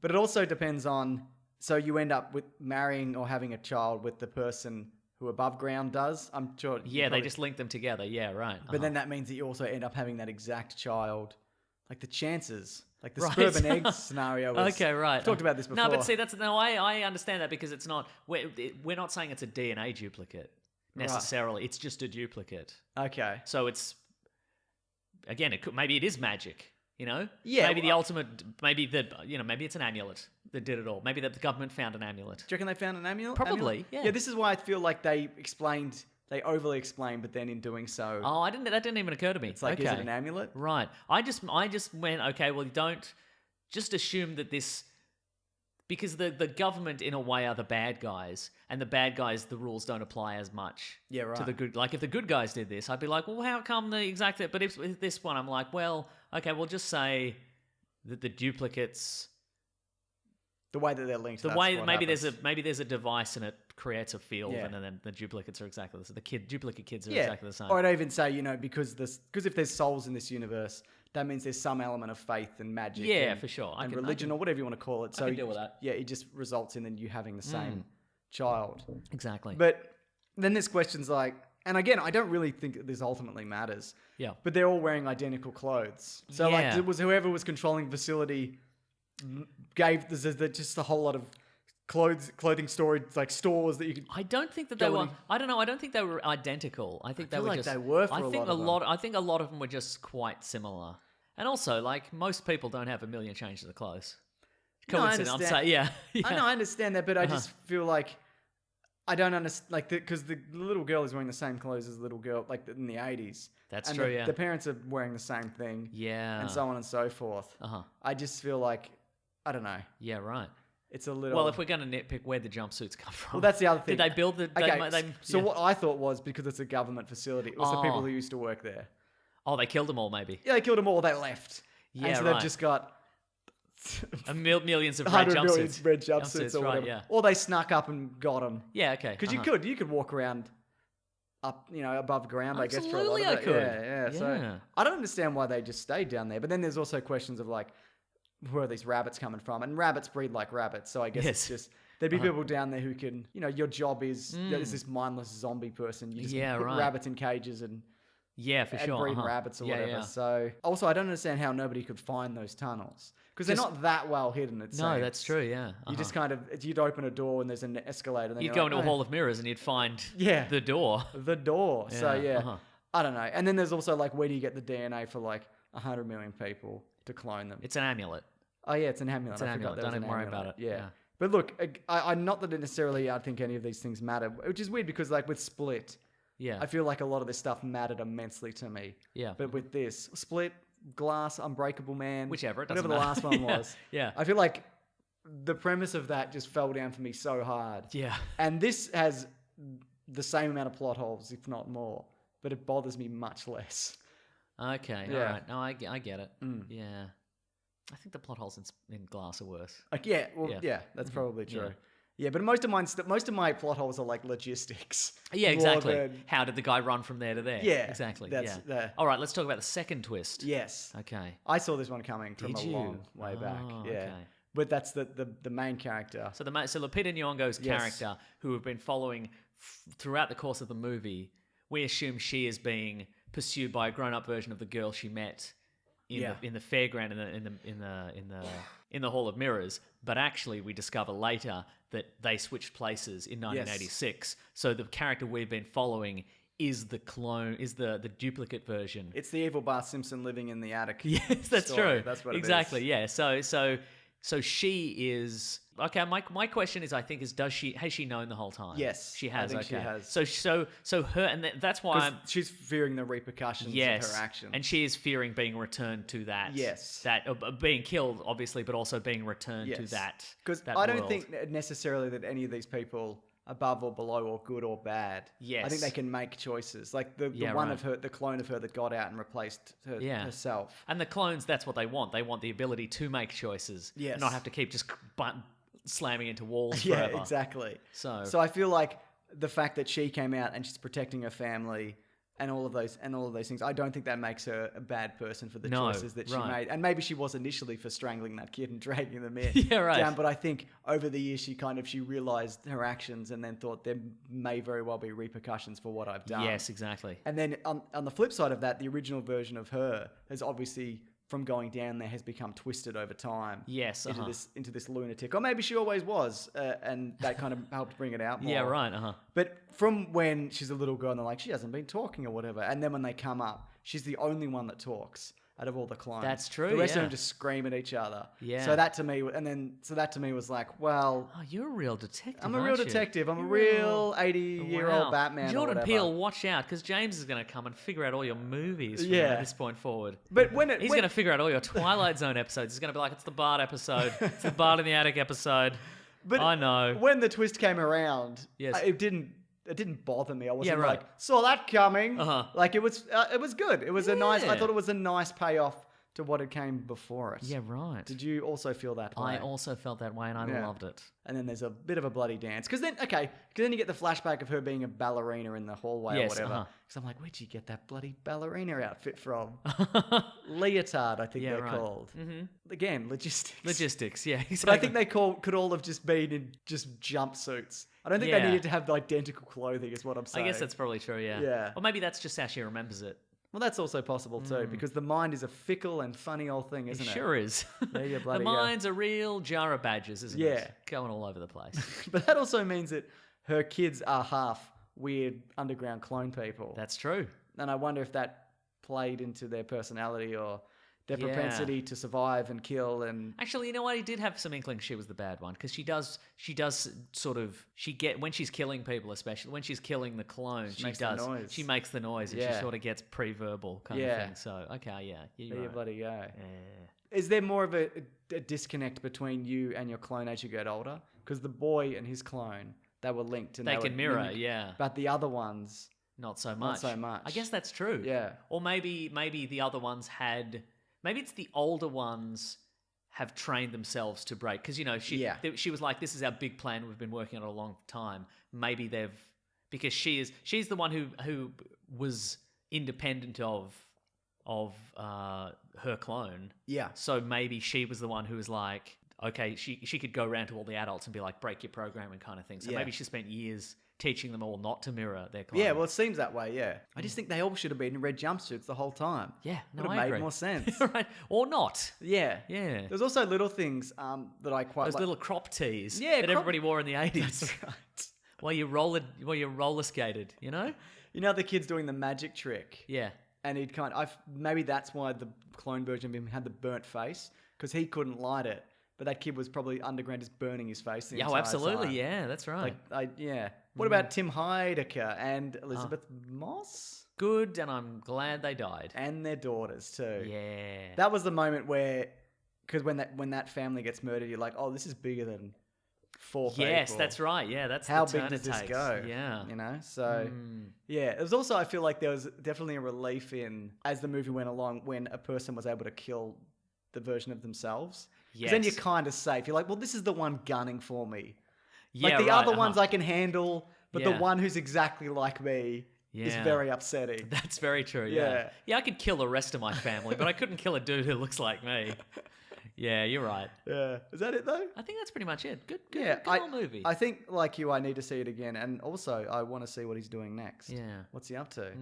But it also depends on... So you end up with marrying or having a child with the person who above ground does. I'm sure... Yeah, they just link them together. Yeah, right. But then that means that you also end up having that exact child. Like the chances... Like the Right. sperm and eggs scenario is... Okay, right. We've talked about this before. No, but see, I understand that because it's not... We're not saying it's a DNA duplicate necessarily. It's just a duplicate. Okay. So it's... Again, maybe it is magic, you know? Yeah, Maybe the ultimate... Maybe it's an amulet that did it all. Maybe the government found an amulet. Do you reckon they found an amulet? Probably, yeah. Yeah, this is why I feel like they overly explained, but then in doing so... Oh, that didn't even occur to me. It's like, is it an amulet? Right. I just went, okay, well, you don't just assume that this... Because the government, in a way, are the bad guys, and the bad guys, the rules don't apply as much. Yeah, right. To the good... Like, if the good guys did this, I'd be like, well, how come the exact... But if with this one, I'm like, well, okay, we'll just say that the duplicates... The way that they're linked. The that's way what maybe happens. there's a device and it creates a field, Yeah. and then the duplicates are exactly the same. The duplicate kids are Yeah. exactly the same. Or I'd even say, because if there's souls in this universe, that means there's some element of faith and magic. Yeah, and, for sure. And religion or whatever you want to call it. So can deal with that. Yeah, it just results in then you having the same child. Exactly. But then there's questions like, and again, I don't really think that this ultimately matters. Yeah. But they're all wearing identical clothes. So Yeah. like, was whoever was controlling the facility gave there's just a whole lot of clothing storage, like stores that you could. I don't think that Go they were. on. I don't know. I don't think they were identical. I think I they feel were like just. they were for I a think lot of them. I think a lot of them were just quite similar. And also, like most people don't have a million changes of clothes. No, I Coincidence, I'm understand. saying, yeah. I know, I understand that, but I just feel like I don't understand, like, because the little girl is wearing the same clothes as the little girl, like in the 80s. That's and true, yeah. The parents are wearing the same thing. Yeah. And so on and so forth. Uh-huh. I just feel like, I don't know. Yeah, right. It's a little... Well, if we're going to nitpick, where'd the jumpsuits come from? Well, that's the other thing. Did they build the... So what I thought was, because it's a government facility, it was the people who used to work there. Oh, they killed them all, maybe. Yeah, they killed them all. They left. Yeah, and so right. they've just got... Millions of red 100 million jumpsuits. red jumpsuits or right, whatever. yeah. Or they snuck up and got them. Yeah, okay. Because you could walk around up, above ground, I guess, for a lot Absolutely of I it. could. Yeah. So I don't understand why they just stayed down there. But then there's also questions of like, where are these rabbits coming from? And rabbits breed like rabbits. So I guess it's just, there'd be people down there who can, your job is, there's this mindless zombie person. You just put rabbits in cages and... Yeah, for sure. breed rabbits or whatever. Yeah. So also, I don't understand how nobody could find those tunnels because they're not that well hidden. No, that's true. Yeah, you just kind of you'd open a door and there's an escalator. And you'd go into a hall of mirrors and you'd find the door. The door. So I don't know. And then there's also like, where do you get the DNA for like 100 million people to clone them? It's an amulet. Oh yeah, it's an amulet. It's an amulet. Don't even worry about it. Yeah. But look, I'm not that necessarily I think any of these things matter, which is weird because like with Split. Yeah. I feel like a lot of this stuff mattered immensely to me. Yeah. But with this, Split, Glass, Unbreakable Man... Whichever, it whatever doesn't the last one was. Yeah. I feel like the premise of that just fell down for me so hard. Yeah. And this has the same amount of plot holes, if not more. But it bothers me much less. Okay, all right. No, I get it. Yeah. I think the plot holes in Glass are worse. Like, that's probably true. Yeah. Yeah, but most of my plot holes are like logistics. Yeah, exactly. Than... How did the guy run from there to there? Yeah, exactly. that's All right, let's talk about the second twist. Yes. Okay. I saw this one coming from a long way back. Yeah. Okay. But that's the main character. So Lupita Nyong'o's character, who we've been following throughout the course of the movie, we assume she is being pursued by a grown-up version of the girl she met in the fairground in the Hall of Mirrors. But actually, we discover later that they switched places in 1986. So the character we've been following is the clone, is the duplicate version. It's the evil Bart Simpson living in the attic. Yes, that's story. true. That's what it is. Exactly. Yeah. So she is okay. My question is, has she known the whole time? Yes, she has. I think she has. So her, and that's why she's fearing the repercussions of her actions, and she is fearing being returned to that. Yes, that being killed, obviously, but also being returned to that. Because I don't think necessarily that any of these people, above or below or good or bad. Yes. I think they can make choices. Like the one of her, the clone of her that got out and replaced herself. And the clones, that's what they want. They want the ability to make choices. Yes. And not have to keep just slamming into walls forever. Yeah, exactly. So I feel like the fact that she came out and she's protecting her family and all of those things, I don't think that makes her a bad person for the choices that she made. And maybe she was initially for strangling that kid and dragging them in down, but I think over the years she realized her actions and then thought there may very well be repercussions for what I've done. Yes, exactly. And then on the flip side of that, the original version of her has obviously, from going down there, has become twisted over time. Yes, into this lunatic, or maybe she always was, and that kind of helped bring it out more. Yeah, right. But from when she's a little girl, and they're like, she hasn't been talking or whatever, and then when they come up, she's the only one that talks out of all the clones. That's true. The rest of them just scream at each other. Yeah. So that to me was like, well, oh, you're a real detective. I'm a real detective. I'm a real 80-year-old Batman. Jordan Peele, watch out, because James is going to come and figure out all your movies from this point forward. But he's going to figure out all your Twilight Zone episodes. He's going to be like, it's the Bart episode. It's the Bart in the Attic episode. But I know. When the twist came around, it didn't bother me. I wasn't like, saw that coming. Like it was good. It was a nice. I thought it was a nice payoff to what had came before it. Yeah, right. Did you also feel that way? I also felt that way, and I loved it. And then there's a bit of a bloody dance. Because then you get the flashback of her being a ballerina in the hallway or whatever. Because I'm like, where'd you get that bloody ballerina outfit from? Leotard, I think they're called. Mm-hmm. Again, logistics. Logistics, yeah, exactly. But I think they could all have just been in just jumpsuits. I don't think they needed to have the identical clothing, is what I'm saying. I guess that's probably true, yeah. Yeah. Or maybe that's just how she remembers it. Well, that's also possible too, because the mind is a fickle and funny old thing, isn't it? It sure is. There you bloody The mind's a real jar of badges, isn't it? Yeah. Going all over the place. But that also means that her kids are half weird underground clone people. That's true. And I wonder if that played into their personality or their propensity to survive and kill. And actually, you know what? He did have some inkling she was the bad one, because she does sort of, when she's killing people, especially when she's killing the clones, she makes the noise and she sort of gets pre-verbal kind of thing. So, okay, yeah. There you bloody go. Yeah. Is there more of a disconnect between you and your clone as you get older? Because the boy and his clone, they were linked. And They were can mirror, mimic- yeah. But the other ones, Not so much. not so much. I guess that's true. Yeah. Or maybe the other ones had. Maybe it's the older ones have trained themselves to break because she was like, this is our big plan. We've been working on it a long time. Maybe because she's the one who was independent of her clone. Yeah. So maybe she was the one who was like, okay, she could go around to all the adults and be like, break your programming kind of thing. So Yeah. maybe she spent years teaching them all not to mirror their clone. Yeah, well, it seems that way, yeah. I just think they all should have been in red jumpsuits the whole time. Yeah, no, Would I have made agree. more sense. Right. Or not. Yeah. Yeah. There's also little things that I quite Those like. little crop tees Yeah, that crop- everybody wore in the 80s. That's right. while you roller skated, you know? You know the kid's doing the magic trick? Yeah. And he'd maybe that's why the clone version of him had the burnt face, because he couldn't light it. But that kid was probably underground just burning his face the Yeah, entire absolutely. time. Yeah, that's right. Yeah. What about Tim Heidecker and Elizabeth Moss? Good, and I'm glad they died. And their daughters too. Yeah. That was the moment where, because when that family gets murdered, you're like, oh, this is bigger than four people. Yes, that's right. Yeah, that's How the big turn does it this takes. go? Yeah. You know? So, yeah. It was also, I feel like there was definitely a relief in, as the movie went along, when a person was able to kill the version of themselves. Because then Yes. you're kind of safe. You're like, well, this is the one gunning for me. Yeah, Like the right, other ones uh-huh. I can handle, but the Yeah. one who's exactly like me is Yeah. very upsetting. That's very true. Yeah. Yeah. Yeah, I could kill the rest of my family, but I couldn't kill a dude who looks like me. Yeah, you're right. Yeah. Is that it though? I think that's pretty much it. Good Yeah. old movie. I think, like you, I need to see it again. And also, I want to see what he's doing next. Yeah. What's he up to?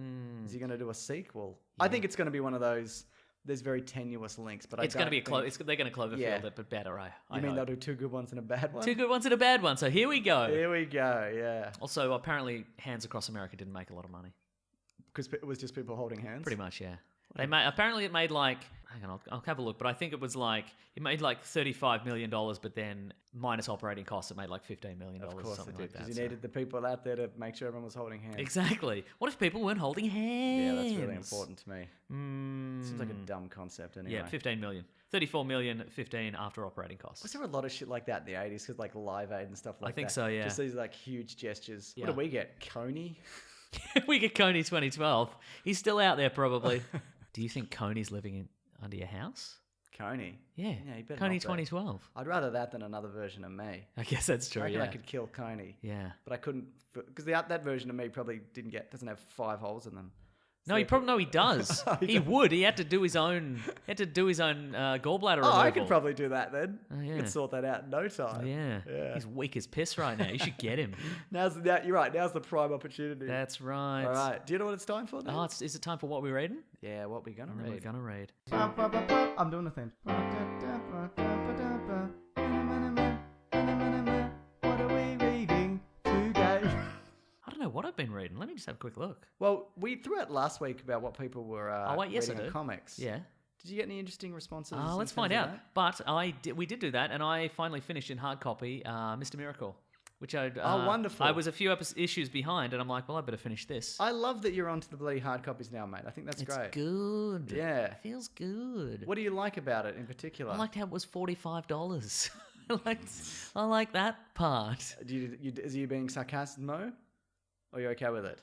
Is he going to do a sequel? I think it's going to be one of those. There's very tenuous links, but It's going to be they're going to Cloverfield Yeah. it, but better. I You mean hope. they'll do two good ones and a bad one? Two good ones and a bad one. So here we go. Here we go. Yeah. Also, apparently, Hands Across America didn't make a lot of money. Because it was just people holding hands. Pretty much, yeah. Apparently it made like, hang on, I'll have a look, but I think it was like, it made like $35 million, but then minus operating costs, it made like $15 million. Of course something it did. like Because that. you so- needed the people out there to make sure everyone was holding hands. Exactly. What if people weren't holding hands? Yeah, that's really important to me. Seems like a dumb concept anyway. Yeah, 15 million. 34 million, 15 after operating costs. Was there a lot of shit like that in the 80s? Because like Live Aid and stuff like that. think so, yeah. Just these like huge gestures. Yeah. What do we get? Coney? We get Coney 2012. He's still out there probably. Do you think Coney's living under your house? Coney? Yeah. Yeah, he better Coney not be. 2012. I'd rather that than another version of me. I guess that's true, I reckon yeah. I could kill Coney. Yeah. But I couldn't, because that version of me probably doesn't have 5 holes in them. No, he does. He would. He had to do his own. Gallbladder removal. Oh, I could probably do that then. Oh, yeah. Could sort that out in no time. Yeah. Yeah. He's weak as piss right now. You should get him. You're right. Now's the prime opportunity. That's right. All right. Do you know what it's time for now? Oh, is it time for what we're reading? Yeah, what we gonna We're read? gonna read. I'm doing the thing. What are we reading today? I don't know what I've been reading. Let me just have a quick look. Well, we threw out last week about what people were yes, reading I in did. comics. Yeah. Did you get any interesting responses? Let's in find terms of out. that? But we did do that, and I finally finished in hard copy Mr. Miracle, which wonderful. I was a few issues behind, and I'm like, well, I better finish this. I love that you're onto the bloody hard copies now, mate. I think that's It's great. good. Yeah. It feels good. What do you like about it in particular? I liked how it was $45. I like that part. Is you being sarcastic, Mo? Or are you okay with it?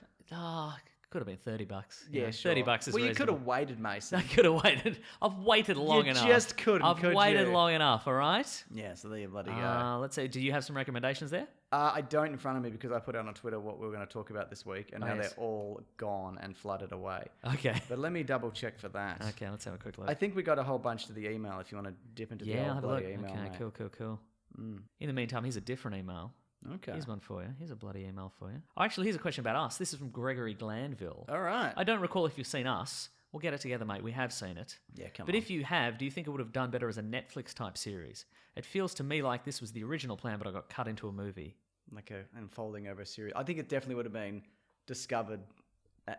Could have been $30. Yeah, sure. $30 is well, you could reasonable. have waited, Mason. I could have waited. I've waited long enough. just couldn't, I've could waited you? long enough, all right? Yeah, so there you bloody go. Let's see. Do you have some recommendations there? I don't in front of me because I put out on Twitter what we were going to talk about this week, and now yes. they're all gone and flooded away. Okay. But let me double check for that. Okay, let's have a quick look. I think we got a wole bunch to the email if you want to dip into the Yeah, I'll old have a look. bloody email. Okay, mate. cool. In the meantime, here's a different email. Okay. Here's one for you. Here's a bloody email for you. Oh, actually, here's a question about us. This is from Gregory Glanville. All right. I don't recall if you've seen us. We'll get it together, mate. We have seen it. Yeah, come But on. if you have, do you think it would have done better as a Netflix-type series? It feels to me like this was the original plan, but I got cut into a movie. Like unfolding over a series. I think it definitely would have been discovered.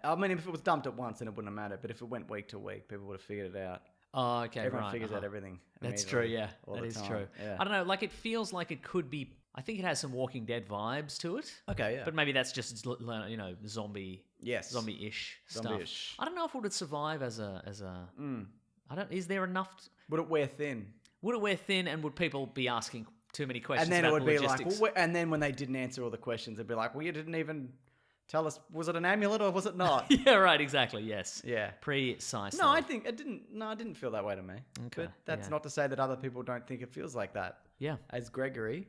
I mean, if it was dumped at once, then it wouldn't have mattered. But if it went week to week, people would have figured it out. Oh, okay, Everyone right. figures out everything. That's true, immediately, yeah. all That the is time. true. Yeah. I don't know, like it feels like it could be... I think it has some Walking Dead vibes to it. Okay, yeah. But maybe that's just, zombie... Yes. Zombie-ish stuff. Zombie-ish. I don't know if it would survive as a... I don't... Is there enough... Would it wear thin? Would it wear thin, and would people be asking too many questions And then it about would the be logistics? like, and then when they didn't answer all the questions, it'd be like, well, you didn't even tell us, was it an amulet or was it not? Yeah, right, exactly, yes. Yeah. Precisely. No, I think it didn't. No, it didn't feel that way to me. Okay, But that's yeah. not to say that other people don't think it feels like that. Yeah. As Gregory,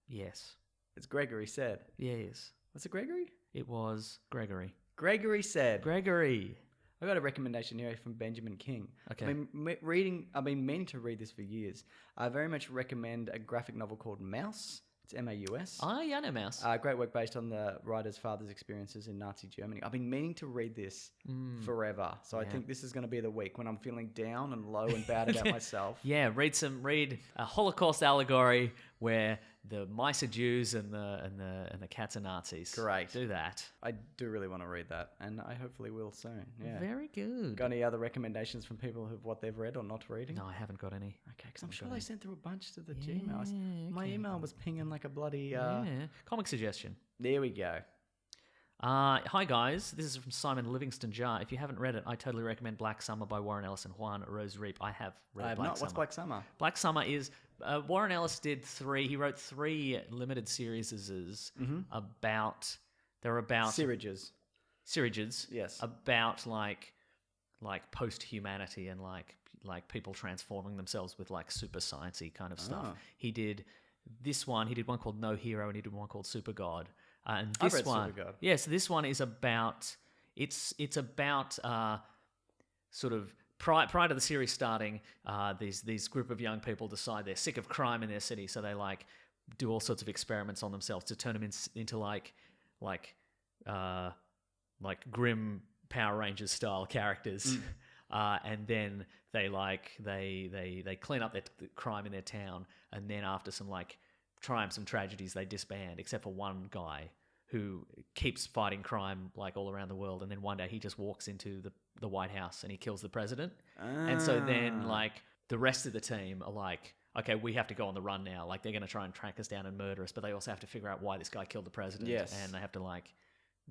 Yes. as Gregory said. Yes. Was it Gregory? It was Gregory. Gregory said. Gregory. I got a recommendation here from Benjamin King. Okay. I've been meaning to read this for years. I very much recommend a graphic novel called Mouse. It's Maus. Ah, yeah, I know Mouse. Great work based on the writer's father's experiences in Nazi Germany. I've been meaning to read this forever. So I think this is going to be the week when I'm feeling down and low and bad about myself. Yeah, read a Holocaust allegory where the mice are Jews and the cats are Nazis. Great. Do that. I do really want to read that, and I hopefully will soon. Yeah. Very good. Got any other recommendations from people who what they've read or not reading? No, I haven't got any. Okay, because I'm sure they sent through a bunch to the Gmail. My email was pinging like a bloody. Yeah. Comic suggestion. There we go. Hi guys, this is from Simon Livingston Jar. If you haven't read it, I totally recommend Black Summer by Warren Ellis and Juan Rose Reap. I have read I have Black not. Summer. What's Black Summer? Black Summer is Warren Ellis did three. He wrote three limited series about. They're about Syringes. Yes. About like post humanity and like people transforming themselves with like super sciencey kind of stuff. He did this one. He did one called No Hero, and he did one called Super God. And I've this read one, Supergod. yes, this one is about it's about sort of prior to the series starting, these group of young people decide they're sick of crime in their city, so they like do all sorts of experiments on themselves to turn them into like grim Power Rangers style characters. And then they clean up the crime in their town, and then after some triumphs and tragedies, they disband, except for one guy who keeps fighting crime like all around the world, and then one day he just walks into the White House and he kills the president. And so then like the rest of the team are like, okay, we have to go on the run now. Like they're going to try and track us down and murder us, but they also have to figure out why this guy killed the president. Yes. And they have to like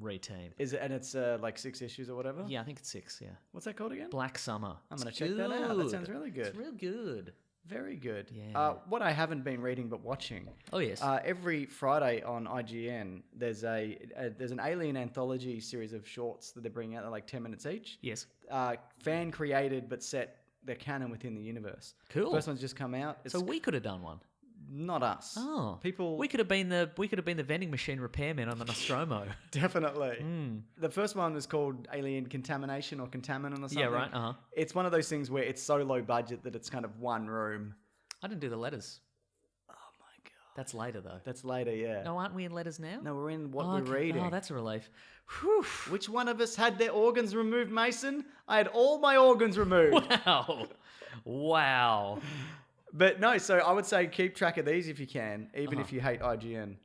reteam. Is it? And it's like 6 issues or whatever. Yeah, I think it's 6. Yeah. What's that called again? Black Summer. I'm gonna check that out. That sounds really good. It's real good. Very good. Yeah. What I haven't been reading but watching. Oh yes. Every Friday on IGN, there's an Alien anthology series of shorts that they bring out. They're like 10 minutes each. Yes. Fan created but set their canon within the universe. Cool. First one's just come out. It's So we could have done one. not us. Oh, People. We could have been the vending machine repairman on the Nostromo. Definitely. The first one was called Alien Contamination or Contaminant or something. Yeah, right. Uh huh. It's one of those things where it's so low budget that it's kind of one room. I didn't do the letters. Oh my god. That's later though. That's later, yeah. No, aren't we in letters now? No, we're in what Oh, we're okay. reading. Oh, that's a relief. Whew. Which one of us had their organs removed, Mason? I had all my organs removed. Wow. Wow. But no, so I would say keep track of these if you can, even if you hate IGN,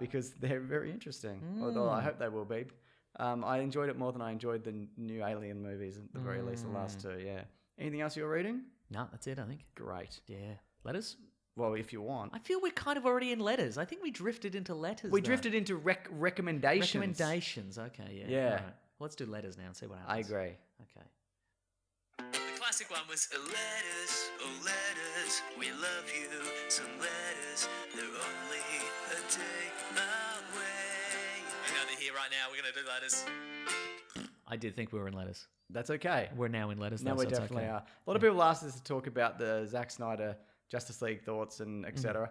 because they're very interesting. Although I hope they will be. I enjoyed it more than I enjoyed the new Alien movies, at the very least, the last two, yeah. Anything else you're reading? No, that's it, I think. Great. Yeah. Letters? Well, if you want. I feel we're kind of already in letters. I think we drifted into letters. We though. drifted into recommendations. Recommendations. Okay, yeah. Yeah. All right. Let's do letters now and see what I happens. agree. Okay. The classic one was letters, oh letters, we love you. Some letters, they're only a day away. I know they're here right now. We're gonna do letters. I did think we were in letters. That's okay. We're now in letters. Now though, we so it's definitely okay. are. A lot of people asked us to talk about the Zack Snyder Justice League thoughts and etc.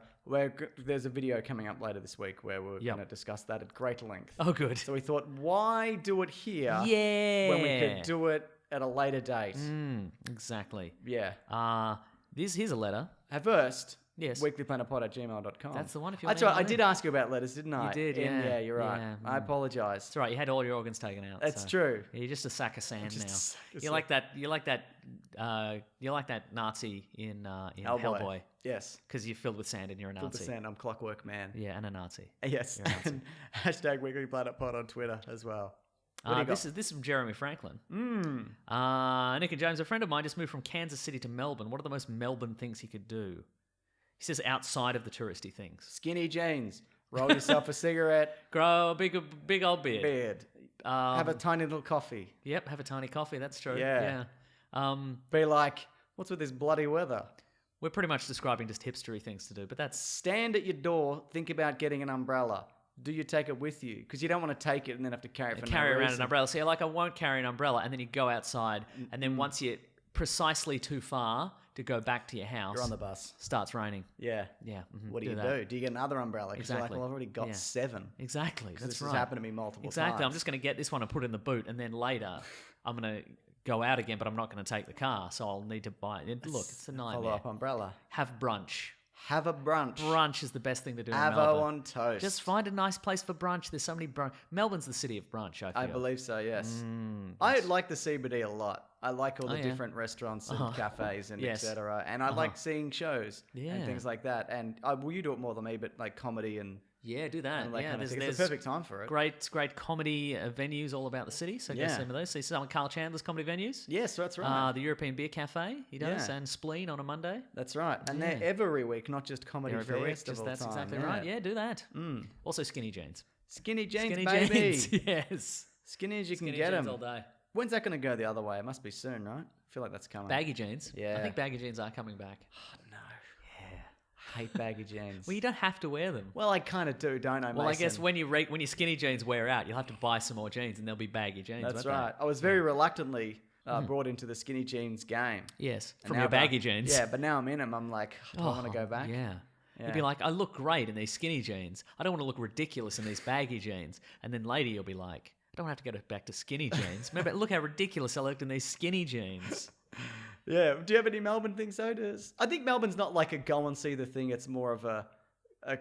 There's a video coming up later this week where we're going to discuss that at great length. Oh, good. So we thought, why do it here Yeah. when we could do it at a later date? Exactly. Yeah. Here's a letter. At first, Yes. weeklyplanetpod@gmail.com. That's the one if you That's want right. I to did ask you about letters, didn't I? did, And yeah. you're right. Yeah, I apologise. That's right. You had all your organs taken out. That's so true. You're just a sack of sand Just a now. sack of You're like that. You're like that. You're like that Nazi in Hellboy Yes. because you're filled with sand and you're a Nazi. 100%. I'm Clockwork Man. Yeah, and a Nazi. Yes. You're a Nazi. And hashtag WeeklyPlanetPod on Twitter as well. What do you got? This is from Jeremy Franklin. Nick and James, a friend of mine just moved from Kansas City to Melbourne. What are the most Melbourne things he could do? He says outside of the touristy things. Skinny jeans. Roll yourself a cigarette. Grow a big old beard. Beard. Have a tiny little coffee. Yep, have a tiny coffee. That's true. Yeah. Yeah. Be like What's with this bloody weather? We're pretty much describing just hipstery things to do, but that's Stand at your door, think about getting an umbrella. Do you take it with you? Because you don't want to take it and then have to carry it for carry no around reason. an umbrella. So you're like, I won't carry an umbrella, and then you go outside, and then once you're precisely too far to go back to your house, You're on the bus. starts raining. Yeah. Yeah. What do you that. do? Do you get another umbrella? Because you're like, Exactly. well, I've already got Yeah. 7. Exactly. That's This right. has happened to me multiple Exactly. times. I'm just going to get this one and put it in the boot, and then later I'm going to go out again, but I'm not going to take the car, so I'll need to buy it. Look, it's a nightmare. Follow-up umbrella. Have brunch. Have a brunch. Brunch is the best thing to do in Avo Melbourne. on toast. Just find a nice place for brunch. There's so many brunch. Melbourne's the city of brunch, I feel. I believe so, yes. I like the CBD a lot. I like all the yeah. different restaurants and cafes and Yes. etc. And I like seeing shows Yeah. and things like that. And well, you do it more than me, but like comedy and Yeah, do that. that Yeah, kind of thing. there's It's the perfect time for it. great comedy venues all about the city. So go Yeah. see some of those. See some of Carl Chandler's comedy venues. Yes, that's right. The European Beer Cafe, he does, Yeah. and Spleen on a Monday. That's right. And Yeah. they're every week, not just comedy Every week, festival that's time. exactly right. Yeah, do that. Also, skinny jeans. Skinny jeans, Skinny baby. jeans. Yes. Skinny as you Skinny can get jeans them. all day. When's that going to go the other way? It must be soon, right? I feel like that's coming. Baggy jeans. Yeah. I think baggy jeans are coming back. No. Yeah. Hate baggy jeans. Well, you don't have to wear them. Well, I kind of do, don't I, Well, I guess Mason? when your skinny jeans wear out, you'll have to buy some more jeans, and they'll be baggy jeans. That's won't they? right. I was very reluctantly brought into the skinny jeans game. Yes, And from now your that baggy jeans. Yeah, but now I'm in them. I'm like, do I want to go back? Yeah. Yeah. You'd be like, I look great in these skinny jeans. I don't want to look ridiculous in these baggy jeans. And then later you'll be like, I don't have to go back to skinny jeans. Remember, look how ridiculous I looked in these skinny jeans. Yeah. Do you have any Melbourne things, though? I think Melbourne's not like a go and see the thing. It's more of a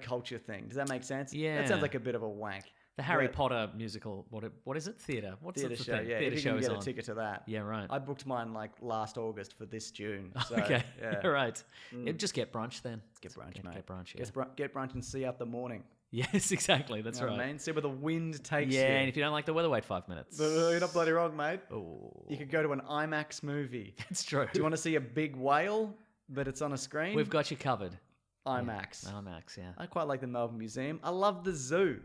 culture thing. Does that make sense? Yeah. That sounds like a bit of a wank. The Harry But- Potter musical, what is it? Theatre. What's Theatre the show, thing? yeah. Theatre If you show can is get on. a ticket to that. Yeah, right. I booked mine like last August for this June. So, Okay, Yeah. right. Yeah, just get brunch then. Get brunch, mate. Get brunch, yeah. Get brunch and see out the morning. Yes, exactly. That's You know right. what I mean? See where the wind takes Yeah, you. and if you don't like the weather, wait 5 minutes. You're not bloody wrong, mate. Oh, You could go to an IMAX movie. it's true. Do you want to see a big whale, but it's on a screen? We've got you covered. IMAX. IMAX, yeah. I quite like the Melbourne Museum. I love the zoo.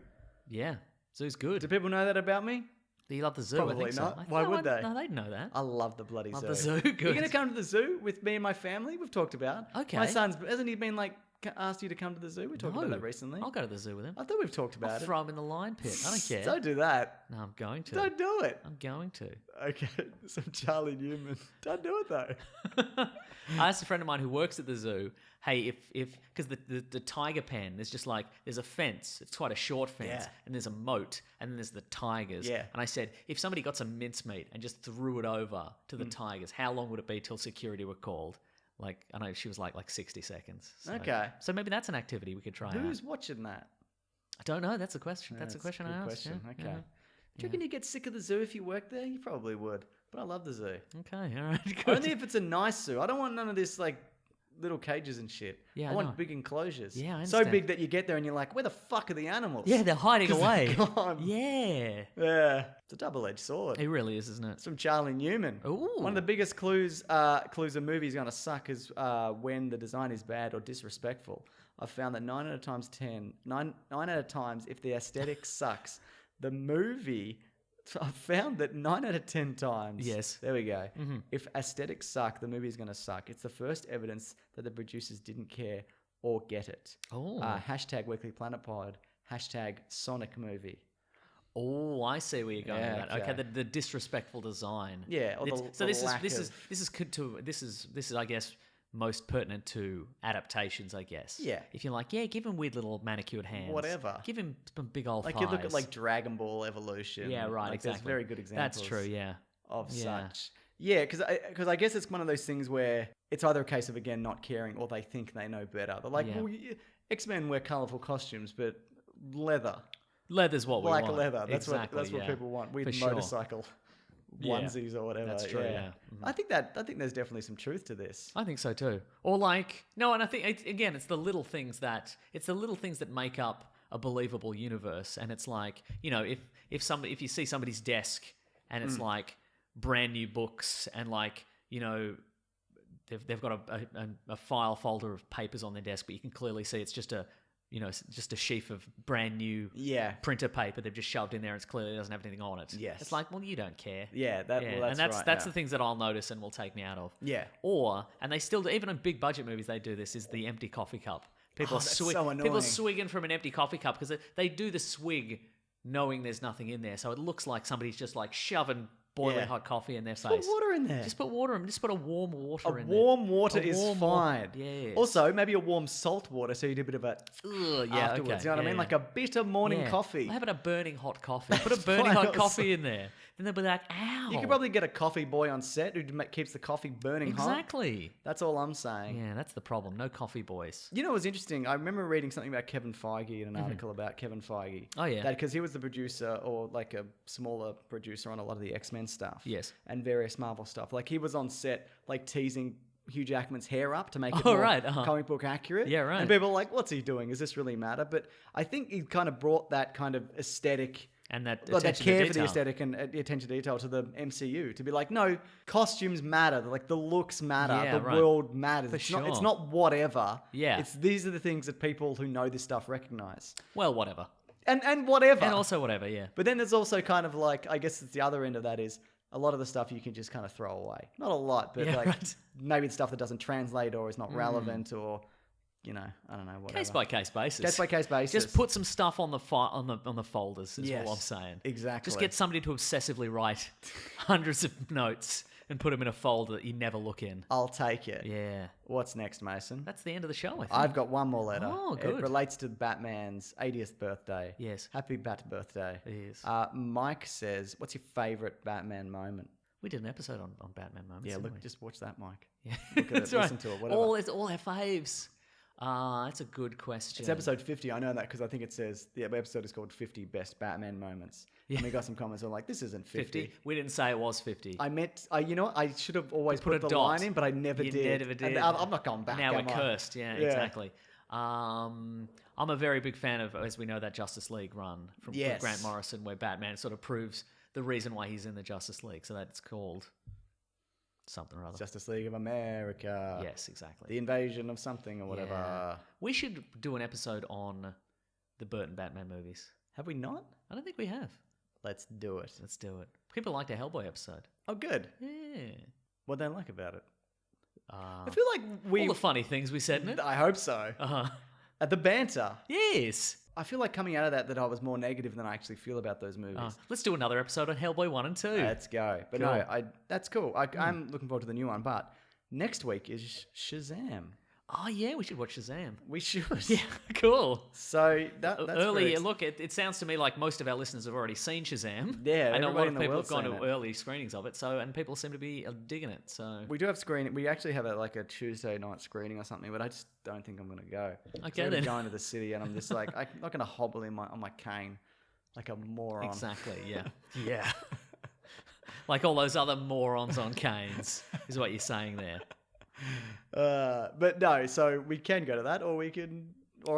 Yeah. Zoo's good. Do people know that about me? Do you love the zoo? Probably I think so. not. I think Why no would one- they? No, they'd know that. I love the bloody Love zoo. the zoo. You're Good. going to come to the zoo with me and my family? We've talked about. Okay. My son's, hasn't he been like, asked you to come to the zoo? We talked about No. that recently. I'll go to the zoo with him. I thought we've talked I'll about it. throw him in the lion pit. I don't care. Don't do that. No, I'm going to. Don't do it. I'm going to. Okay, some Charlie Newman. Don't do it though. I asked a friend of mine who works at the zoo, hey, if because the tiger pen, there's a fence. It's quite a short fence, Yeah. and there's a moat, and then there's the tigers. Yeah. And I said, if somebody got some mincemeat and just threw it over to the tigers, how long would it be till security were called? Like, I know she was like 60 seconds. So, Okay. So maybe that's an activity we could try Who's out. watching that? I don't know. That's a question. That's a That's question good I asked. question. Yeah, Okay. yeah. Do you reckon you get sick of the zoo if you work there? You probably would. But I love the zoo. Okay. All right. Good. Only if it's a nice zoo. I don't want none of this like little cages and shit. Yeah, I I want know. big enclosures. Yeah, I So understand. big that you get there and you're like, where the fuck are the animals? Yeah, they're hiding 'Cause they're away. gone. Yeah. Yeah. It's a double-edged sword. It really is, isn't it? It's from Charlie Newman. Ooh. One of the biggest clues a movie's going to suck is when the design is bad or disrespectful. I've found that 9 out of times, if the aesthetic sucks, the movie... I've found that 9 out of 10 times... Yes. There we go. If aesthetics suck, the movie's going to suck. It's the first evidence that the producers didn't care or get it. Oh. Hashtag Weekly Planet Pod. Hashtag Sonic Movie. Oh, I see where you're going Yeah, with that. Okay, okay. the disrespectful design. Yeah, or It's- the- so the this lack is of- this is I guess most pertinent to adaptations, I guess. Yeah. If you're like, yeah, give him weird little manicured hands. Whatever. Give him some big old Like thighs. you look at like Dragon Ball Evolution. yeah, right, Like, exactly. There's very good examples. That's true. Yeah. Of Yeah. such. Yeah, because I guess it's one of those things where it's either a case of again not caring or they think they know better. They're like, Yeah. well, X-Men wear colourful costumes, but leather, Leather's what we black want. leather. That's exactly, what yeah. people want. With For sure. motorcycle Yeah. onesies or whatever. That's true, yeah. I think there's definitely some truth to this. I think so too. Or like no, and I think again, it's the little things that make up a believable universe. And it's like, you know, if you see somebody's desk and it's like brand new books and like, you know, they've got a file folder of papers on their desk, but you can clearly see it's just a just a sheaf of brand new printer paper they've just shoved in there and it clearly doesn't have anything on it. Yes. It's like, well, you don't care. Yeah, Well, that's and right. that's the things that I'll notice and will take me out of. Yeah. And they still do, even in big budget movies, they do this, is the empty coffee cup. People that's so annoying. People swigging from an empty coffee cup because they do the swig knowing there's nothing in there. So it looks like somebody's just like shoving boiling hot coffee in their face. Put water in there. Just put water in. Just put a warm water in there. Warm water is warm fine. Yes. Also, maybe a warm salt water so you do a bit of a Ugh, afterwards. okay. You know what I mean? Like a bitter morning coffee. How about a burning hot coffee? Put a burning hot coffee in there. Then they'll be like, ow. You could probably get a coffee boy on set who keeps the coffee burning hot. Exactly. That's all I'm saying. Yeah, that's the problem. No coffee boys. You know what was interesting? I remember reading something about Kevin Feige in an article about Kevin Feige. Oh, yeah. Because he was the producer or like a smaller producer on a lot of the X-Men stuff. Yes. And various Marvel stuff. Like he was on set like teasing Hugh Jackman's hair up to make it Oh, more right, comic book accurate. Yeah, right. And people were like, what's he doing? Does this really matter? But I think he kind of brought that kind of aesthetic... And that like that attention care to for the detail. aesthetic and the attention to detail to the MCU to be like, no, costumes matter, like the looks matter, Yeah, the right. world matters. For It's sure. not whatever. Yeah. These are the things that people who know this stuff recognize. Well, whatever. And whatever. And also whatever, yeah. But then there's also kind of like, I guess it's the other end of that is a lot of the stuff you can just kind of throw away. Not a lot, but Yeah, like right. maybe it's stuff that doesn't translate or is not relevant or, I don't know, whatever. Case by case basis. Case by case basis. Just put some stuff on the on the folders is Yes, all I'm saying. exactly. Just get somebody to obsessively write hundreds of notes and put them in a folder that you never look in. I'll take it. Yeah. What's next, Mason? That's the end of the show, I think. I've got one more letter. Oh, It good. relates to Batman's 80th birthday. Yes. Happy Bat birthday. It is. Mike says, what's your favourite Batman moment? We did an episode on Batman moments. Yeah, didn't look, we? just watch that, Mike. Yeah. Look at That's it, right. listen to it, whatever. It's all our faves. That's a good question. It's episode 50. I know that because I think it says the episode is called 50 Best Batman Moments. Yeah. And we got some comments on like, this isn't 50. We didn't say it was 50. I meant, you know what? I should have always Put a the dot. line in, but I never You did. never did. And I'm not going back. Now we're am I? cursed. Yeah, Yeah. exactly. I'm a very big fan of, as we know, that Justice League run from Yes. Grant Morrison, where Batman sort of proves the reason why he's in the Justice League. So that's called something or other. Justice League of America. Yes, exactly. The invasion of something or whatever. Yeah. We should do an episode on the Burton Batman movies. Have we not? I don't think we have. Let's do it. Let's do it. People liked our Hellboy episode. Oh, good. Yeah. What do they like about it? Uh, I feel like we... all the funny things we said in it. I hope so. Uh-huh. At the banter. Yes. I feel like coming out of that I was more negative than I actually feel about those movies. Let's do another episode on Hellboy 1 and 2. Let's go. But Cool. no, that's cool. I'm looking forward to the new one. But next week is Shazam. Oh, yeah, we should watch Shazam. We should. Yeah, cool. So that's Early, very look, it sounds to me like most of our listeners have already seen Shazam. Yeah, I know a lot everybody of in the people have world's gone seen to it. early screenings of it, and people seem to be digging it. So We do have screening. We actually have a Tuesday night screening or something, but I just don't think I'm going to go. Okay, I'm then. going to the city, and I'm just like, I'm not going to hobble on my cane like a moron. exactly, yeah, yeah. Like all those other morons on canes is what you're saying there. But no, so we can go to that, or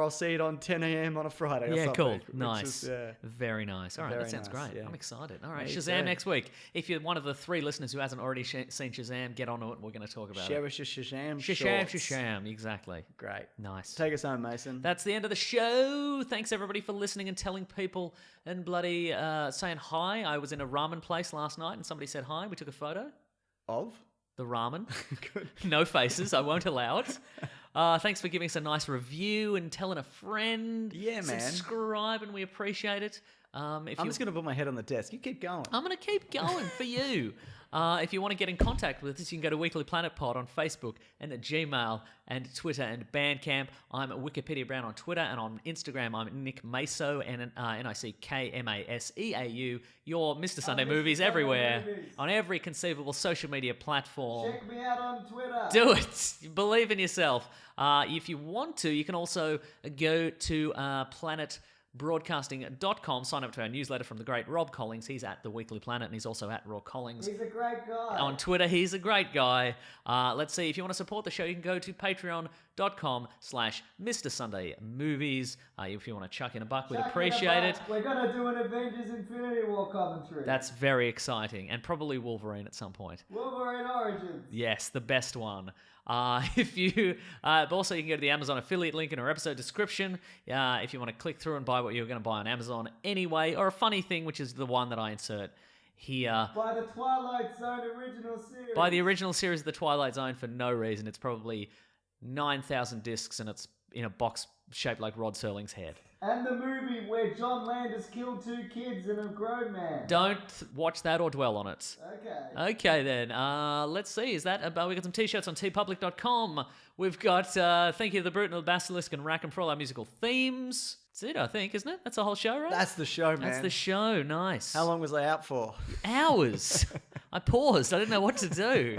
I'll see it on 10 a.m. on a Friday. Or Yeah, something, cool. which Nice. is, Very nice. All right, Very that sounds nice, great. yeah. I'm excited. All right, Me Shazam too. next week. If you're one of the 3 listeners who hasn't already seen Shazam, get on to it. We're going to talk about Share it. us your Shazam Shazam, shorts. Shazam, exactly. Great. Nice. Take us home, Mason. That's the end of the show. Thanks everybody for listening and telling people and bloody saying hi. I was in a ramen place last night and somebody said hi. We took a photo. Of? The ramen. Good. No faces. I won't allow it. Thanks for giving us a nice review and telling a friend. Yeah, man. Subscribe and we appreciate it. I'm just going to put my head on the desk. You keep going. I'm going to keep going for you. If you want to get in contact with us, you can go to Weekly Planet Pod on Facebook and at Gmail and Twitter and Bandcamp. I'm Wikipedia Brown on Twitter, and on Instagram I'm Nick Maso, and NICKMASEAU. Your Mr. Sunday Movies everywhere, on every conceivable social media platform. Check me out on Twitter. Do it. Believe in yourself. If you want to, you can also go to planetbroadcasting.com, sign up to our newsletter from the great Rob Collins. He's at The Weekly Planet, and he's also at Raw Collins. He's a great guy. On Twitter, he's a great guy. Let's see, if you want to support the show, you can go to patreon.com/Mr. Sunday Movies. If you want to chuck in a buck, we'd appreciate it. We're going to do an Avengers Infinity War commentary. That's very exciting, and probably Wolverine at some point. Wolverine Origins. Yes, the best one. If you also, you can go to the Amazon affiliate link in our episode description if you want to click through and buy what you're going to buy on Amazon anyway, or a funny thing, which is the one that I insert here. By the Twilight Zone original series. By the original series of The Twilight Zone for no reason. It's probably 9,000 discs and it's in a box shaped like Rod Serling's head. And the movie where John Landis killed 2 kids and a grown man. Don't watch that or dwell on it. Okay. Okay then, let's see, is that about, we got some t-shirts on tpublic.com. We've got Thank You to the Brute and the Basilisk and Rackham for all our musical themes. That's it, I think, isn't it? That's the whole show, right? That's the show, man. That's the show, nice. How long was I out for? Hours. I paused, I didn't know what to do.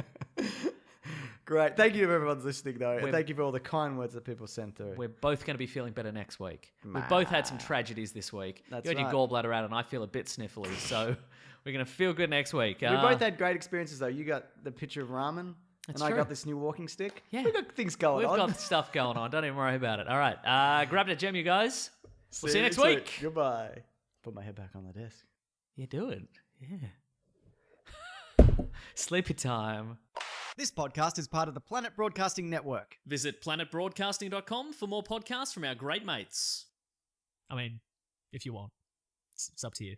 Great. Thank you to everyone's listening, though. And thank you for all the kind words that people sent through. We're both going to be feeling better next week. We've both had some tragedies this week. That's you had right. your gallbladder out and I feel a bit sniffly, so we're going to feel good next week. We both had great experiences, though. You got the picture of ramen, That's and true. I got this new walking stick. Yeah. We've got things going on. We've got stuff going on. Don't even worry about it. All right. Grab it, gem, you guys. We'll see you next week. Goodbye. Put my head back on the desk. You do it. Yeah. Sleepy time. This podcast is part of the Planet Broadcasting Network. Visit planetbroadcasting.com for more podcasts from our great mates. I mean, if you want. It's up to you.